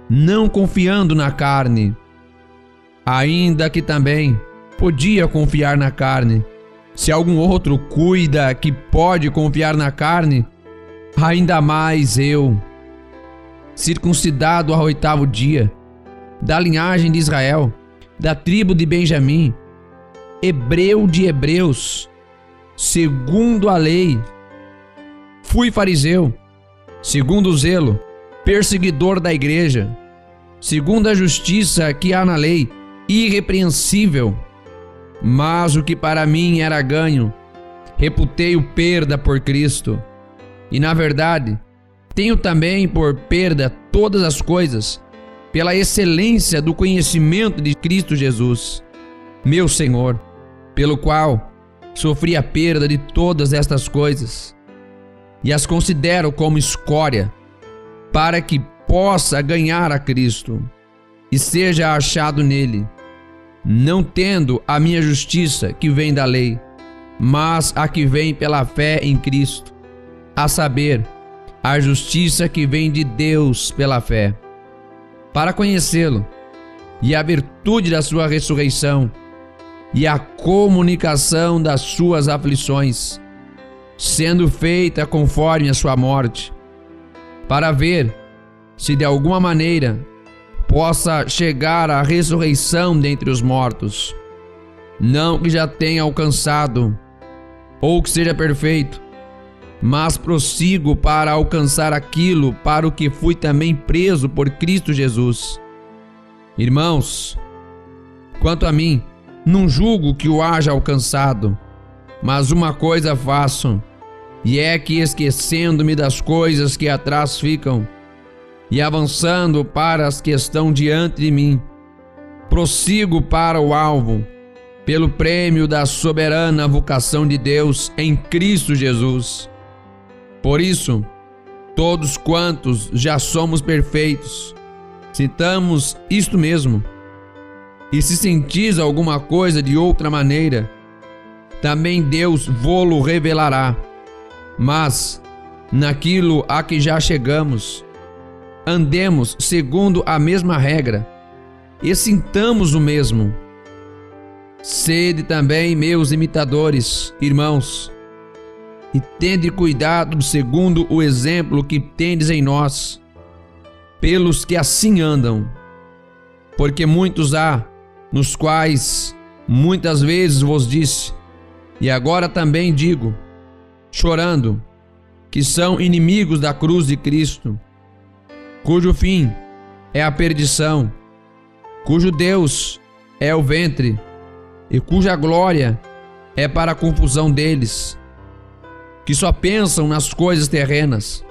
não confiando na carne, ainda que também podia confiar na carne. Se algum outro cuida que pode confiar na carne, ainda mais eu, circuncidado ao 8º dia, da linhagem de Israel, da tribo de Benjamim, hebreu de hebreus, segundo a lei, fui fariseu, segundo o zelo, perseguidor da igreja, segundo a justiça que há na lei, irrepreensível. Mas o que para mim era ganho, reputei-o perda por Cristo. E na verdade, tenho também por perda todas as coisas, pela excelência do conhecimento de Cristo Jesus, meu Senhor, pelo qual sofri a perda de todas estas coisas, e as considero como escória, para que possa ganhar a Cristo, e seja achado nele, não tendo a minha justiça que vem da lei, mas a que vem pela fé em Cristo, a saber, a justiça que vem de Deus pela fé, para conhecê-lo, e a virtude da sua ressurreição, e a comunicação das suas aflições, sendo feita conforme a sua morte, para ver se de alguma maneira possa chegar à ressurreição dentre os mortos. Não que já tenha alcançado, ou que seja perfeito, mas prossigo para alcançar aquilo para o que fui também preso por Cristo Jesus. Irmãos, quanto a mim, não julgo que o haja alcançado, mas uma coisa faço, e é que, esquecendo-me das coisas que atrás ficam, e avançando para as que estão diante de mim, prossigo para o alvo, pelo prêmio da soberana vocação de Deus em Cristo Jesus. Por isso, todos quantos já somos perfeitos, citamos isto mesmo. E se sentis alguma coisa de outra maneira, também Deus vô-lo revelará. Mas, naquilo a que já chegamos, andemos segundo a mesma regra, e sintamos o mesmo. Sede também meus imitadores, irmãos, e tende cuidado segundo o exemplo que tendes em nós, pelos que assim andam. Porque muitos há, nos quais muitas vezes vos disse, e agora também digo, chorando, que são inimigos da cruz de Cristo, cujo fim é a perdição, cujo Deus é o ventre, e cuja glória é para a confusão deles, que só pensam nas coisas terrenas.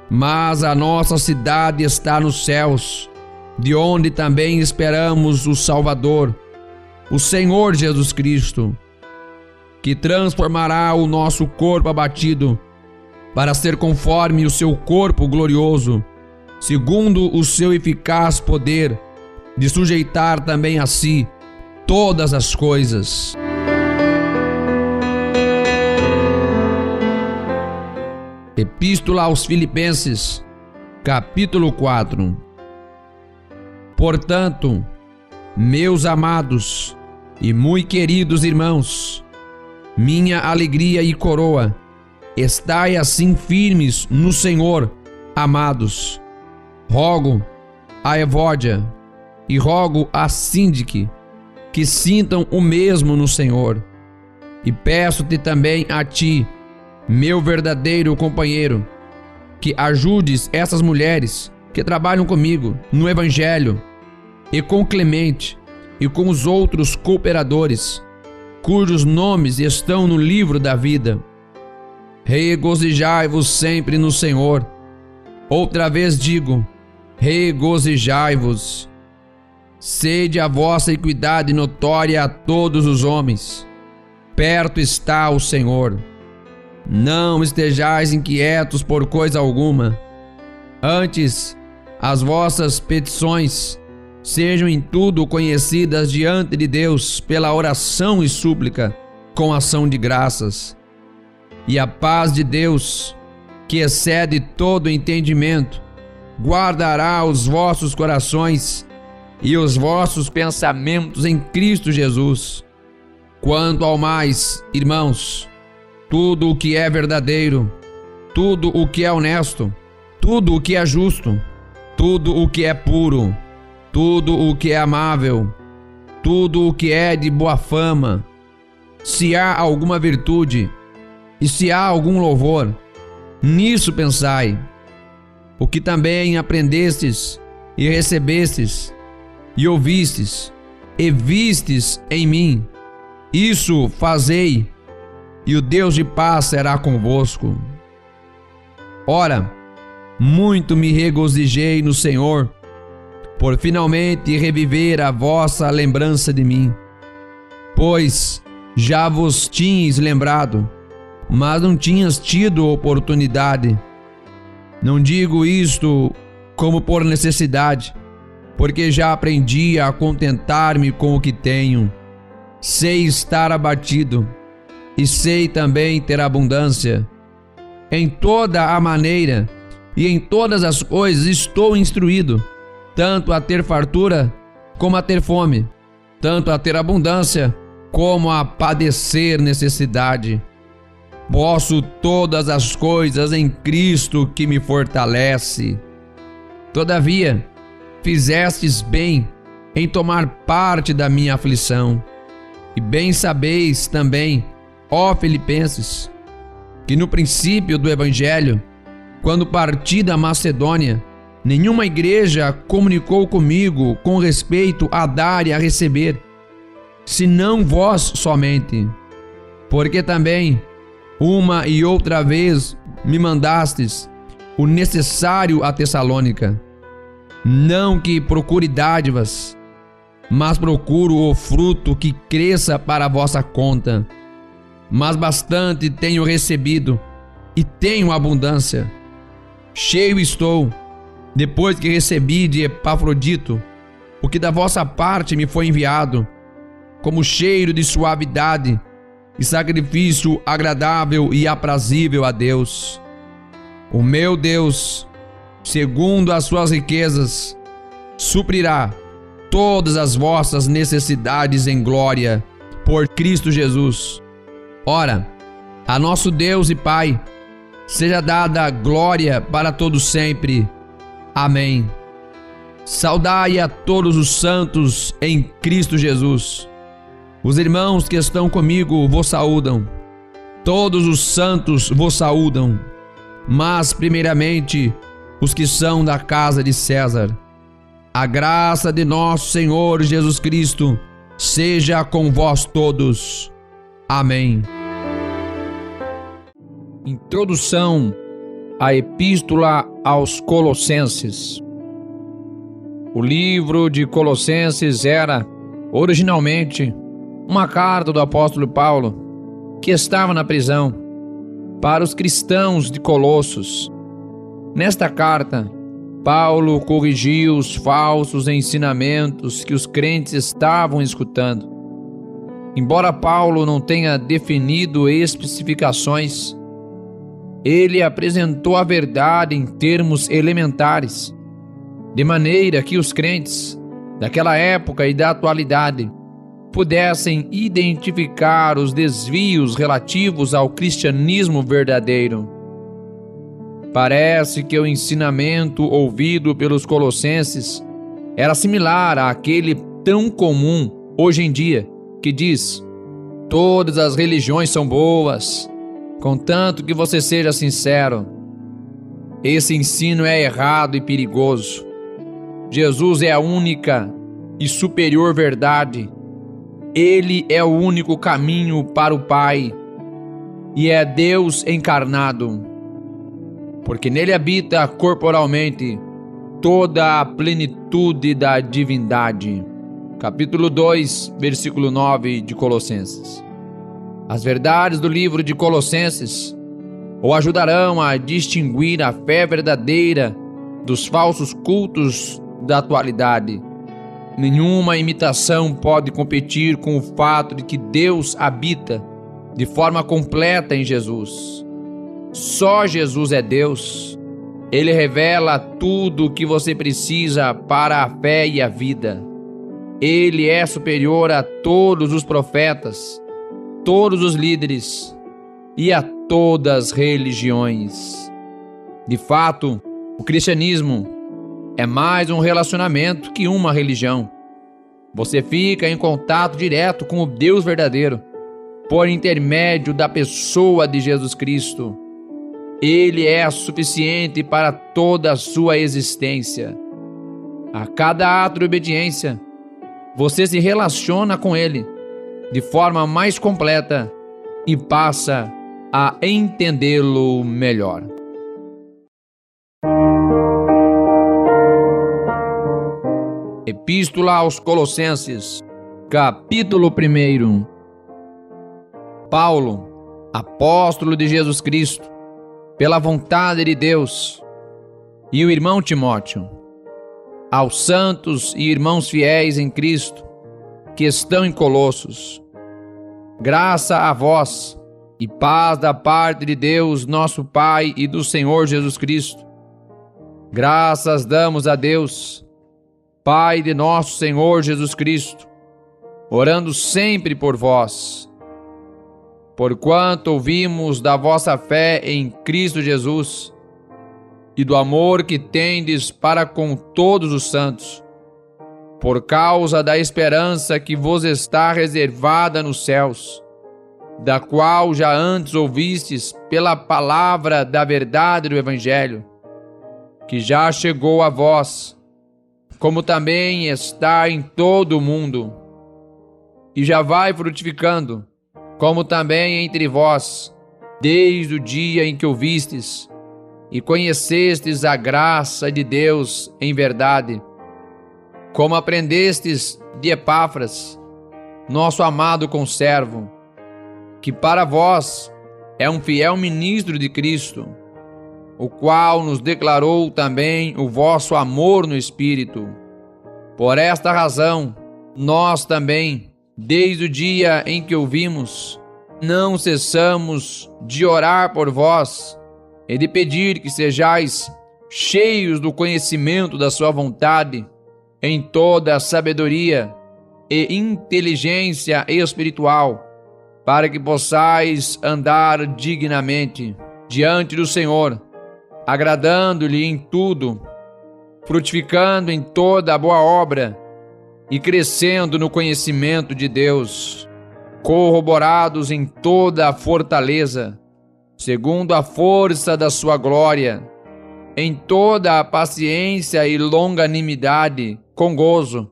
Mas a nossa cidade está nos céus, de onde também esperamos o Salvador, o Senhor Jesus Cristo, que transformará o nosso corpo abatido, para ser conforme o seu corpo glorioso, segundo o seu eficaz poder, de sujeitar também a si todas as coisas. Epístola aos Filipenses, capítulo 4. Portanto, meus amados e muito queridos irmãos, minha alegria e coroa, estai assim firmes no Senhor, amados. Rogo a Evódia e rogo a Síndique que sintam o mesmo no Senhor. E peço-te também a ti, meu verdadeiro companheiro, que ajudes essas mulheres que trabalham comigo no Evangelho, e com Clemente e com os outros cooperadores, cujos nomes estão no livro da vida. Regozijai-vos sempre no Senhor. Outra vez digo, regozijai-vos. Sede a vossa equidade notória a todos os homens. Perto está o Senhor. Não estejais inquietos por coisa alguma. Antes, as vossas petições sejam em tudo conhecidas diante de Deus pela oração e súplica, com ação de graças. E a paz de Deus, que excede todo entendimento, guardará os vossos corações e os vossos pensamentos em Cristo Jesus. Quanto ao mais, irmãos, tudo o que é verdadeiro, tudo o que é honesto, tudo o que é justo, tudo o que é puro, tudo o que é amável, tudo o que é de boa fama, se há alguma virtude e se há algum louvor, nisso pensai. O que também aprendestes e recebestes e ouvistes e vistes em mim, isso fazei, e o Deus de paz será convosco. Ora, muito me regozijei no Senhor, por finalmente reviver a vossa lembrança de mim. Pois já vos tinhas lembrado, mas não tinhas tido oportunidade. Não digo isto como por necessidade, porque já aprendi a contentar-me com o que tenho. Sei estar abatido, e sei também ter abundância. Em toda a maneira e em todas as coisas estou instruído, tanto a ter fartura como a ter fome, tanto a ter abundância como a padecer necessidade. Posso todas as coisas em Cristo que me fortalece. Todavia, fizestes bem em tomar parte da minha aflição. E bem sabeis também, ó Filipenses, que no princípio do Evangelho, quando parti da Macedônia, nenhuma igreja comunicou comigo com respeito a dar e a receber, senão vós somente. Porque também, uma e outra vez, me mandastes o necessário a Tessalônica. Não que procure dádivas, mas procuro o fruto que cresça para a vossa conta. Mas bastante tenho recebido e tenho abundância. Cheio estou, depois que recebi de Epafrodito o que da vossa parte me foi enviado, como cheiro de suavidade e sacrifício agradável e aprazível a Deus. O meu Deus, segundo as suas riquezas, suprirá todas as vossas necessidades em glória, por Cristo Jesus. Ora, a nosso Deus e Pai, seja dada glória para todos sempre. Amém. Saudai a todos os santos em Cristo Jesus. Os irmãos que estão comigo vos saúdam. Todos os santos vos saúdam, mas primeiramente os que são da casa de César. A graça de nosso Senhor Jesus Cristo seja com vós todos. Amém. Introdução à Epístola aos Colossenses. O livro de Colossenses era, originalmente, uma carta do apóstolo Paulo, que estava na prisão, para os cristãos de Colossos. Nesta carta, Paulo corrigiu os falsos ensinamentos que os crentes estavam escutando. Embora Paulo não tenha definido especificações, Ele apresentou a verdade em termos elementares, de maneira que os crentes daquela época e da atualidade pudessem identificar os desvios relativos ao cristianismo verdadeiro. Parece que o ensinamento ouvido pelos colossenses era similar àquele tão comum hoje em dia, que diz: todas as religiões são boas, contanto que você seja sincero. Esse ensino é errado e perigoso. Jesus é a única e superior verdade. Ele é o único caminho para o Pai e é Deus encarnado, porque nele habita corporalmente toda a plenitude da divindade. Capítulo 2, versículo 9 de Colossenses. As verdades do livro de Colossenses o ajudarão a distinguir a fé verdadeira dos falsos cultos da atualidade. Nenhuma imitação pode competir com o fato de que Deus habita de forma completa em Jesus. Só Jesus é Deus. Ele revela tudo o que você precisa para a fé e a vida. Ele é superior a todos os profetas, todos os líderes e a todas as religiões. De fato, o cristianismo é mais um relacionamento que uma religião. Você fica em contato direto com o Deus verdadeiro por intermédio da pessoa de Jesus Cristo. Ele é suficiente para toda a sua existência. A cada ato de obediência, você se relaciona com Ele de forma mais completa e passa a entendê-lo melhor. Epístola aos Colossenses, capítulo 1. Paulo, apóstolo de Jesus Cristo, pela vontade de Deus, e o irmão Timóteo, aos santos e irmãos fiéis em Cristo, que estão em Colossos, graça a vós e paz da parte de Deus, nosso Pai, e do Senhor Jesus Cristo. Graças damos a Deus, Pai de nosso Senhor Jesus Cristo, orando sempre por vós, porquanto ouvimos da vossa fé em Cristo Jesus e do amor que tendes para com todos os santos, por causa da esperança que vos está reservada nos céus, da qual já antes ouvistes pela palavra da verdade do Evangelho, que já chegou a vós, como também está em todo o mundo, e já vai frutificando, como também entre vós, desde o dia em que ouvistes e conhecestes a graça de Deus em verdade, como aprendestes de Epáfras, nosso amado conservo, que para vós é um fiel ministro de Cristo, o qual nos declarou também o vosso amor no Espírito. Por esta razão, nós também, desde o dia em que ouvimos, não cessamos de orar por vós e de pedir que sejais cheios do conhecimento da sua vontade, em toda a sabedoria e inteligência espiritual, para que possais andar dignamente diante do Senhor, agradando-lhe em tudo, frutificando em toda a boa obra e crescendo no conhecimento de Deus, corroborados em toda a fortaleza, segundo a força da sua glória, em toda a paciência e longanimidade, com gozo,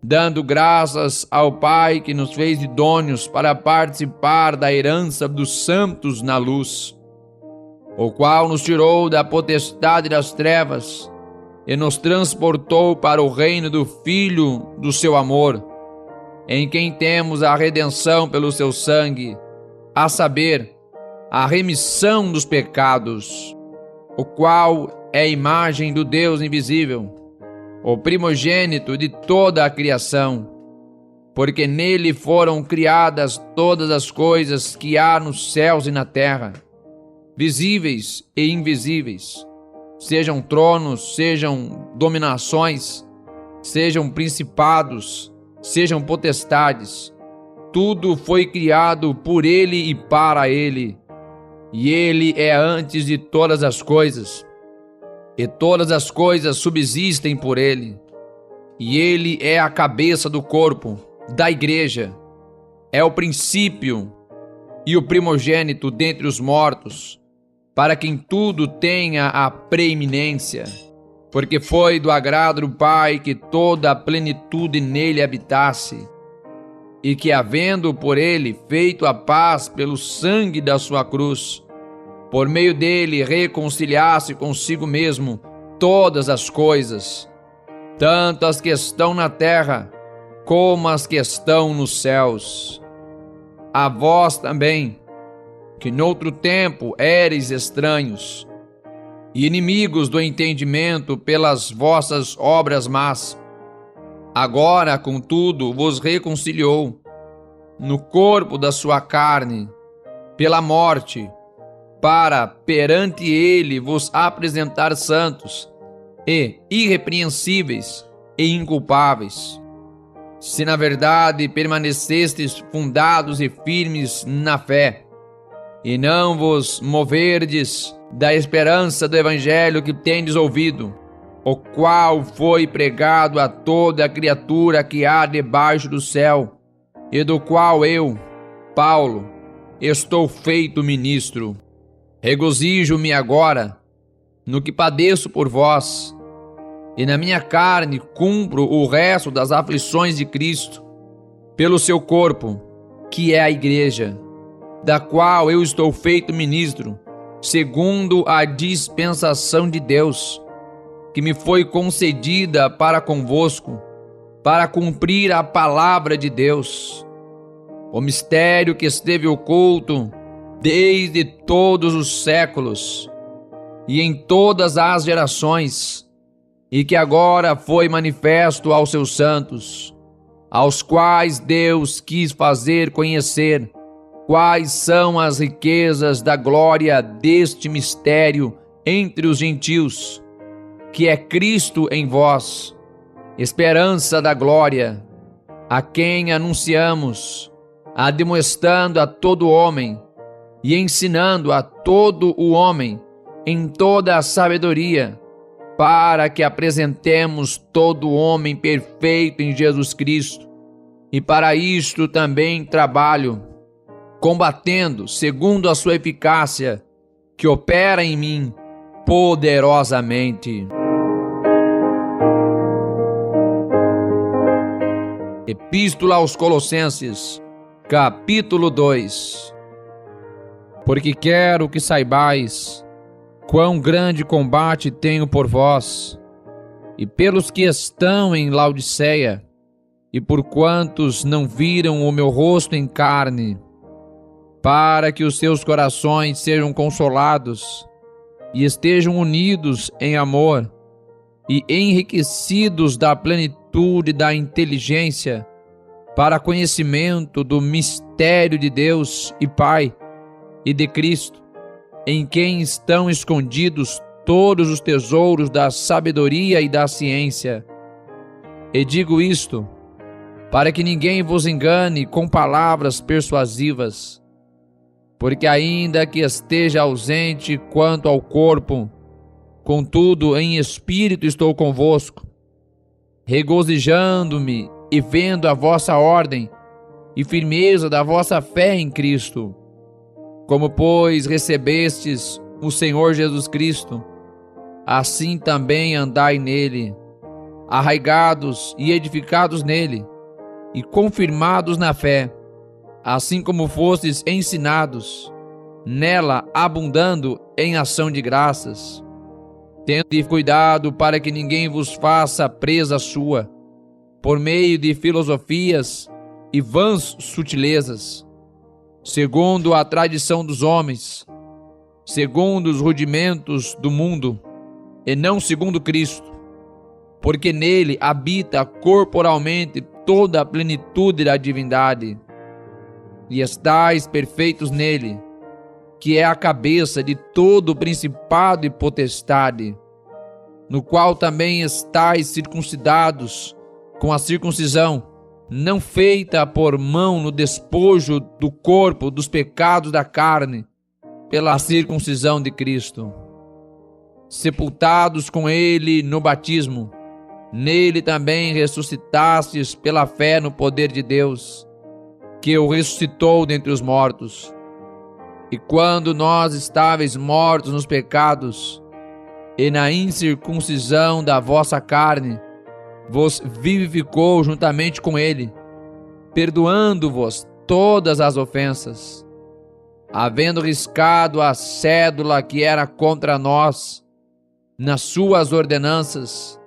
dando graças ao Pai que nos fez idôneos para participar da herança dos santos na luz, o qual nos tirou da potestade das trevas e nos transportou para o reino do Filho do seu amor, em quem temos a redenção pelo seu sangue, a saber, a remissão dos pecados, o qual é a imagem do Deus invisível, o primogênito de toda a criação, porque nele foram criadas todas as coisas que há nos céus e na terra, visíveis e invisíveis, sejam tronos, sejam dominações, sejam principados, sejam potestades, tudo foi criado por Ele e para Ele, e Ele é antes de todas as coisas, e todas as coisas subsistem por Ele, e Ele é a cabeça do corpo, da igreja, é o princípio e o primogênito dentre os mortos, para que em tudo tenha a preeminência, porque foi do agrado do Pai que toda a plenitude nele habitasse, e que, havendo por ele feito a paz pelo sangue da sua cruz, por meio dele reconciliasse consigo mesmo todas as coisas, tanto as que estão na terra, como as que estão nos céus. A vós também, que noutro tempo éreis estranhos e inimigos do entendimento pelas vossas obras más, agora, contudo, vos reconciliou no corpo da sua carne, pela morte, para perante ele vos apresentar santos e irrepreensíveis e inculpáveis, se na verdade permanecestes fundados e firmes na fé, e não vos moverdes da esperança do evangelho que tendes ouvido, o qual foi pregado a toda criatura que há debaixo do céu, e do qual eu, Paulo, estou feito ministro. Regozijo-me agora no que padeço por vós, e na minha carne cumpro o resto das aflições de Cristo, pelo seu corpo, que é a igreja, da qual eu estou feito ministro, segundo a dispensação de Deus, que me foi concedida para convosco, para cumprir a palavra de Deus, o mistério que esteve oculto desde todos os séculos e em todas as gerações, e que agora foi manifesto aos seus santos, aos quais Deus quis fazer conhecer quais são as riquezas da glória deste mistério entre os gentios, que é Cristo em vós, esperança da glória, a quem anunciamos, admoestando a todo homem e ensinando a todo o homem em toda a sabedoria, para que apresentemos todo homem perfeito em Jesus Cristo. E para isto também trabalho, combatendo segundo a sua eficácia, que opera em mim poderosamente. Epístola aos Colossenses, capítulo 2. Porque quero que saibais quão grande combate tenho por vós, e pelos que estão em Laodiceia, e por quantos não viram o meu rosto em carne, para que os seus corações sejam consolados, e estejam unidos em amor, e enriquecidos da plenitude da inteligência, para conhecimento do mistério de Deus e Pai, e de Cristo, em quem estão escondidos todos os tesouros da sabedoria e da ciência. E digo isto, para que ninguém vos engane com palavras persuasivas, porque ainda que esteja ausente quanto ao corpo, contudo em espírito estou convosco, regozijando-me e vendo a vossa ordem e firmeza da vossa fé em Cristo. Como, pois, recebestes o Senhor Jesus Cristo, assim também andai nele, arraigados e edificados nele, e confirmados na fé, assim como fostes ensinados, nela abundando em ação de graças. Tende cuidado para que ninguém vos faça presa sua, por meio de filosofias e vãs sutilezas, segundo a tradição dos homens, segundo os rudimentos do mundo, e não segundo Cristo, porque nele habita corporalmente toda a plenitude da divindade, e estáis perfeitos nele, que é a cabeça de todo principado e potestade, no qual também estáis circuncidados com a circuncisão, não feita por mão no despojo do corpo dos pecados da carne, pela circuncisão de Cristo, sepultados com ele no batismo, nele também ressuscitastes pela fé no poder de Deus, que o ressuscitou dentre os mortos. E quando nós estáveis mortos nos pecados e na incircuncisão da vossa carne, vos vivificou juntamente com ele, perdoando-vos todas as ofensas, havendo riscado a cédula que era contra nós nas suas ordenanças,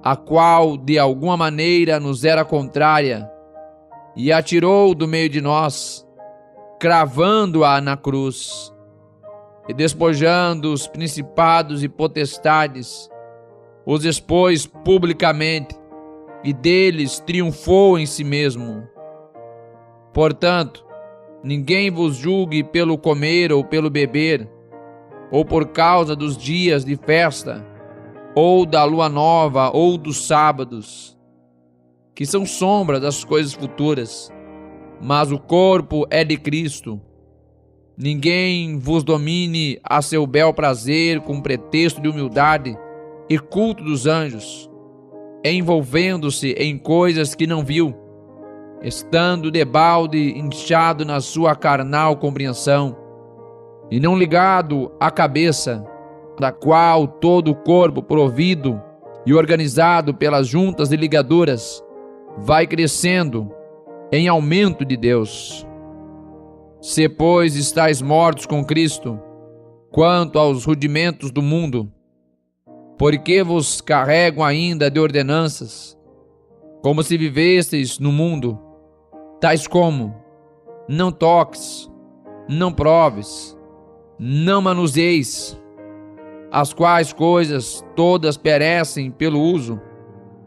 a qual de alguma maneira nos era contrária, e a tirou do meio de nós, cravando-a na cruz, e despojando os principados e potestades, os expôs publicamente, e deles triunfou em si mesmo. Portanto, ninguém vos julgue pelo comer ou pelo beber, ou por causa dos dias de festa, ou da lua nova, ou dos sábados, que são sombra das coisas futuras, mas o corpo é de Cristo. Ninguém vos domine a seu bel prazer com pretexto de humildade e culto dos anjos, envolvendo-se em coisas que não viu, estando debalde inchado na sua carnal compreensão, e não ligado à cabeça, da qual todo o corpo, provido e organizado pelas juntas e ligaduras, vai crescendo em aumento de Deus. Se, pois, estáis mortos com Cristo, quanto aos rudimentos do mundo, porque vos carregam ainda de ordenanças, como se vivesseis no mundo, tais como: não toques, não proves, não manuseis, as quais coisas todas perecem pelo uso,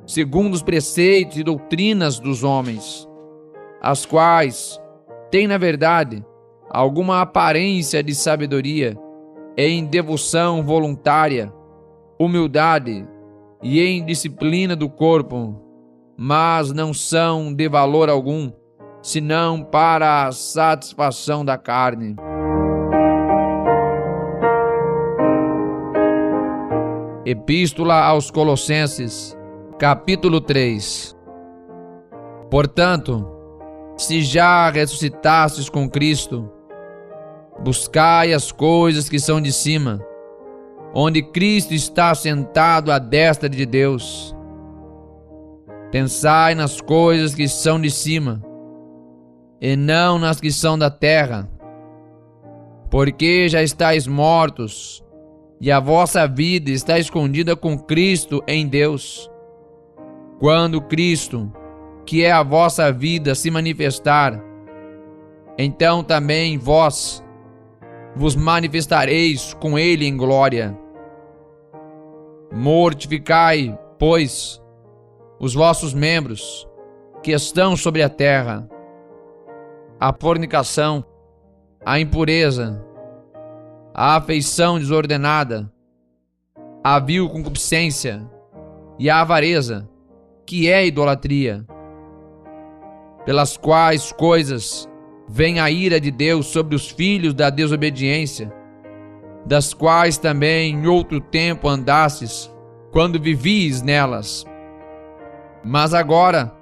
segundo os preceitos e doutrinas dos homens, as quais têm, na verdade, alguma aparência de sabedoria, em devoção voluntária, humildade e em disciplina do corpo, mas não são de valor algum, senão para a satisfação da carne. Epístola aos Colossenses, capítulo 3. Portanto, se já ressuscitastes com Cristo, buscai as coisas que são de cima, onde Cristo está sentado à destra de Deus. Pensai nas coisas que são de cima, e não nas que são da terra, porque já estáis mortos, e a vossa vida está escondida com Cristo em Deus. Quando Cristo, que é a vossa vida, se manifestar, então também vós vos manifestareis com ele em glória. Mortificai, pois, os vossos membros que estão sobre a terra: a fornicação, a impureza, a afeição desordenada, a vil concupiscência e a avareza, que é idolatria, pelas quais coisas vem a ira de Deus sobre os filhos da desobediência, das quais também em outro tempo andastes, quando vivis nelas. Mas agora,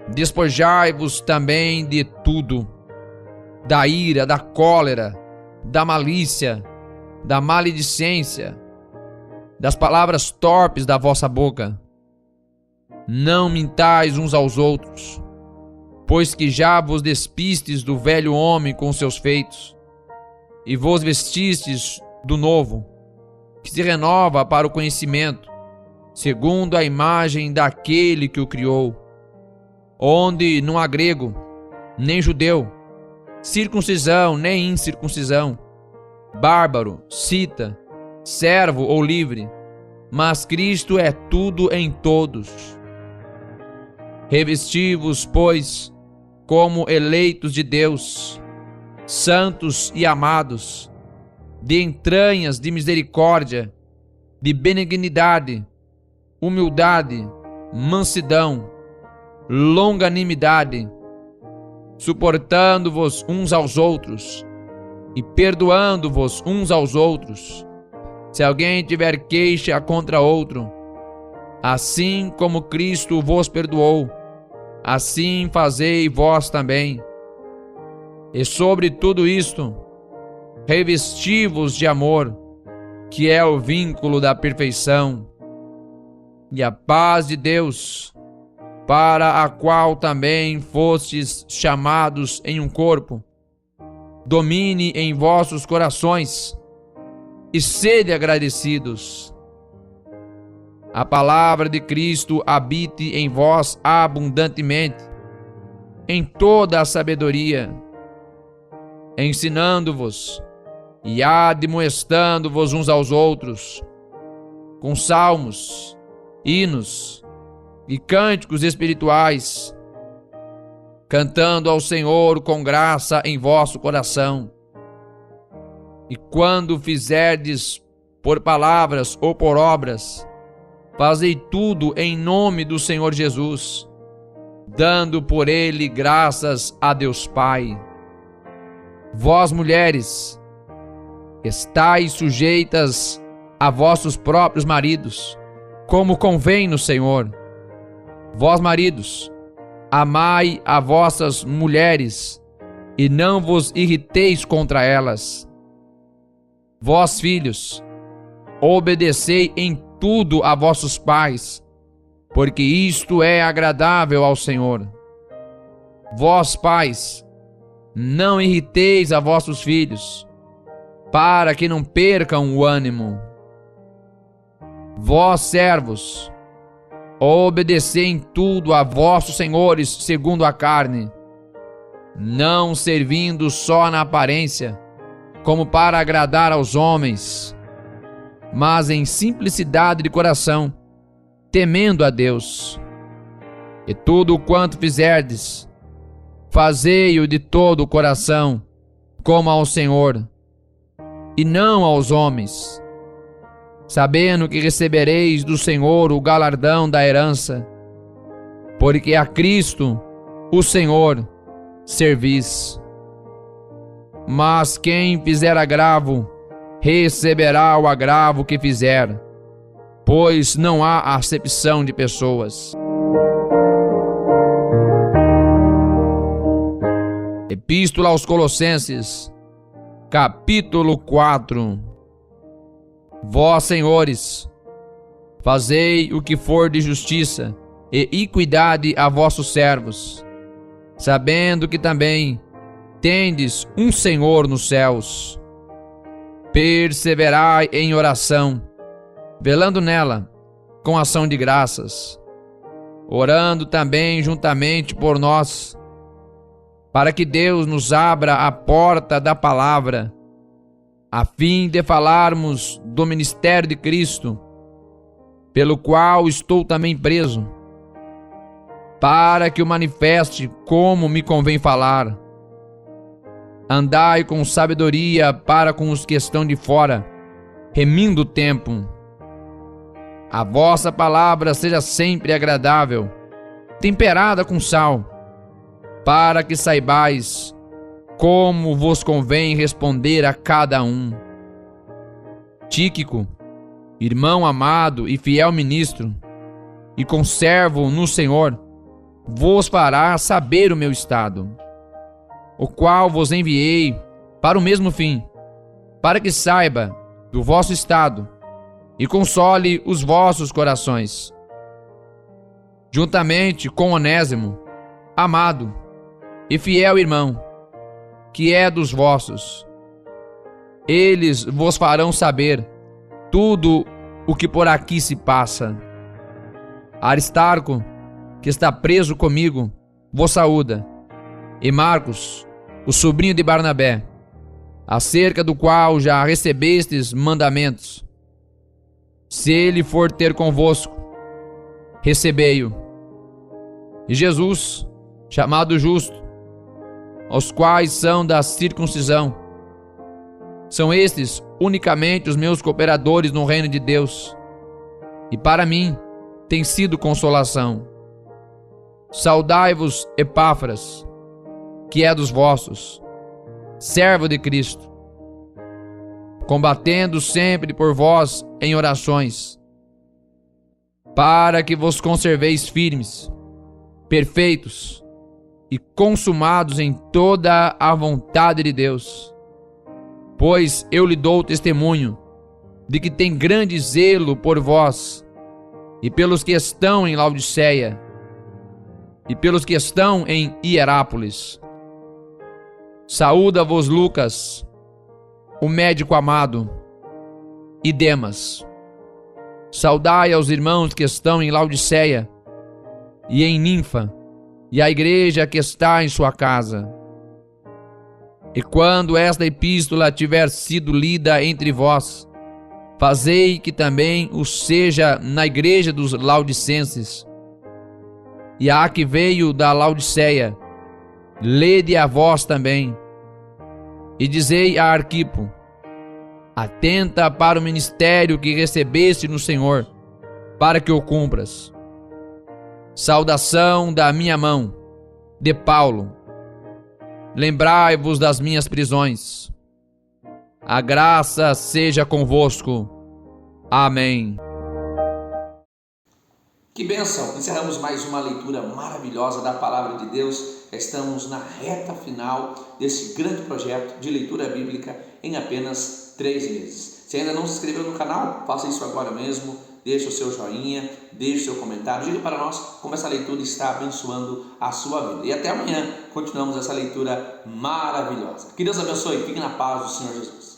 despojai-vos também de tudo: da ira, da cólera, da malícia, da maledicência, das palavras torpes da vossa boca. Não mintais uns aos outros, pois que já vos despistes do velho homem com seus feitos, e vos vestistes do novo, que se renova para o conhecimento, segundo a imagem daquele que o criou, onde não há grego, nem judeu, circuncisão nem incircuncisão, bárbaro, cita, servo ou livre, mas Cristo é tudo em todos. Revesti-vos, pois, como eleitos de Deus, santos e amados, de entranhas de misericórdia, de benignidade, humildade, mansidão, longanimidade, suportando-vos uns aos outros e perdoando-vos uns aos outros, se alguém tiver queixa contra outro. Assim como Cristo vos perdoou, assim fazei vós também. E sobre tudo isto, revesti-vos de amor, que é o vínculo da perfeição, e a paz de Deus, para a qual também fostes chamados em um corpo, domine em vossos corações, e sede agradecidos. A palavra de Cristo habite em vós abundantemente, em toda a sabedoria, ensinando-vos e admoestando-vos uns aos outros, com salmos, hinos e cânticos espirituais, cantando ao Senhor com graça em vosso coração. E quando fizerdes por palavras ou por obras, fazei tudo em nome do Senhor Jesus, dando por ele graças a Deus Pai. Vós, mulheres, estais sujeitas a vossos próprios maridos, como convém no Senhor. Vós, maridos, amai a vossas mulheres e não vos irriteis contra elas. Vós, filhos, obedecei em tudo a vossos pais, porque isto é agradável ao Senhor. Vós, pais, não irriteis a vossos filhos, para que não percam o ânimo. Vós, servos, obedecei em tudo a vossos senhores segundo a carne, não servindo só na aparência, como para agradar aos homens, mas em simplicidade de coração, temendo a Deus. E tudo quanto fizerdes, fazei-o de todo o coração, como ao Senhor, e não aos homens, sabendo que recebereis do Senhor o galardão da herança, porque a Cristo, o Senhor, servis. Mas quem fizer agravo, receberá o agravo que fizer, pois não há acepção de pessoas. Epístola aos Colossenses, capítulo 4. Vós, senhores, fazei o que for de justiça e equidade a vossos servos, sabendo que também tendes um Senhor nos céus. Perseverai em oração, velando nela com ação de graças, orando também juntamente por nós, para que Deus nos abra a porta da palavra, a fim de falarmos do ministério de Cristo, pelo qual estou também preso, para que o manifeste como me convém falar. Andai com sabedoria para com os que estão de fora, remindo o tempo. A vossa palavra seja sempre agradável, temperada com sal, para que saibais como vos convém responder a cada um. Tíquico, irmão amado e fiel ministro, e conservo no Senhor, vos fará saber o meu estado, o qual vos enviei para o mesmo fim, para que saiba do vosso estado e console os vossos corações. Juntamente com Onésimo, amado e fiel irmão, que é dos vossos. Eles vos farão saber tudo o que por aqui se passa. Aristarco, que está preso comigo, vos saúda, e Marcos, o sobrinho de Barnabé, acerca do qual já recebestes mandamentos. Se ele for ter convosco, recebei-o. E Jesus, chamado Justo, os quais são da circuncisão. São estes unicamente os meus cooperadores no reino de Deus, e para mim tem sido consolação. Saudai-vos, Epáfras, que é dos vossos, servo de Cristo, combatendo sempre por vós em orações, para que vos conserveis firmes, perfeitos e consumados em toda a vontade de Deus. Pois eu lhe dou testemunho de que tem grande zelo por vós e pelos que estão em Laodiceia e pelos que estão em Hierápolis. Saúda-vos Lucas, o médico amado, e Demas. Saudai aos irmãos que estão em Laodiceia e em Ninfa, e a igreja que está em sua casa. E quando esta epístola tiver sido lida entre vós, fazei que também o seja na igreja dos laodicenses. E a que veio da Laodiceia, lede a vós também. E dizei a Arquipo: atenta para o ministério que recebeste no Senhor, para que o cumpras. Saudação da minha mão, de Paulo. Lembrai-vos das minhas prisões. A graça seja convosco. Amém. Que bênção! Encerramos mais uma leitura maravilhosa da Palavra de Deus. Estamos na reta final desse grande projeto de leitura bíblica em apenas 3 meses. Se ainda não se inscreveu no canal, faça isso agora mesmo. Deixe o seu joinha, deixe o seu comentário. Diga para nós como essa leitura está abençoando a sua vida. E até amanhã continuamos essa leitura maravilhosa. Que Deus abençoe. Fique na paz do Senhor Jesus.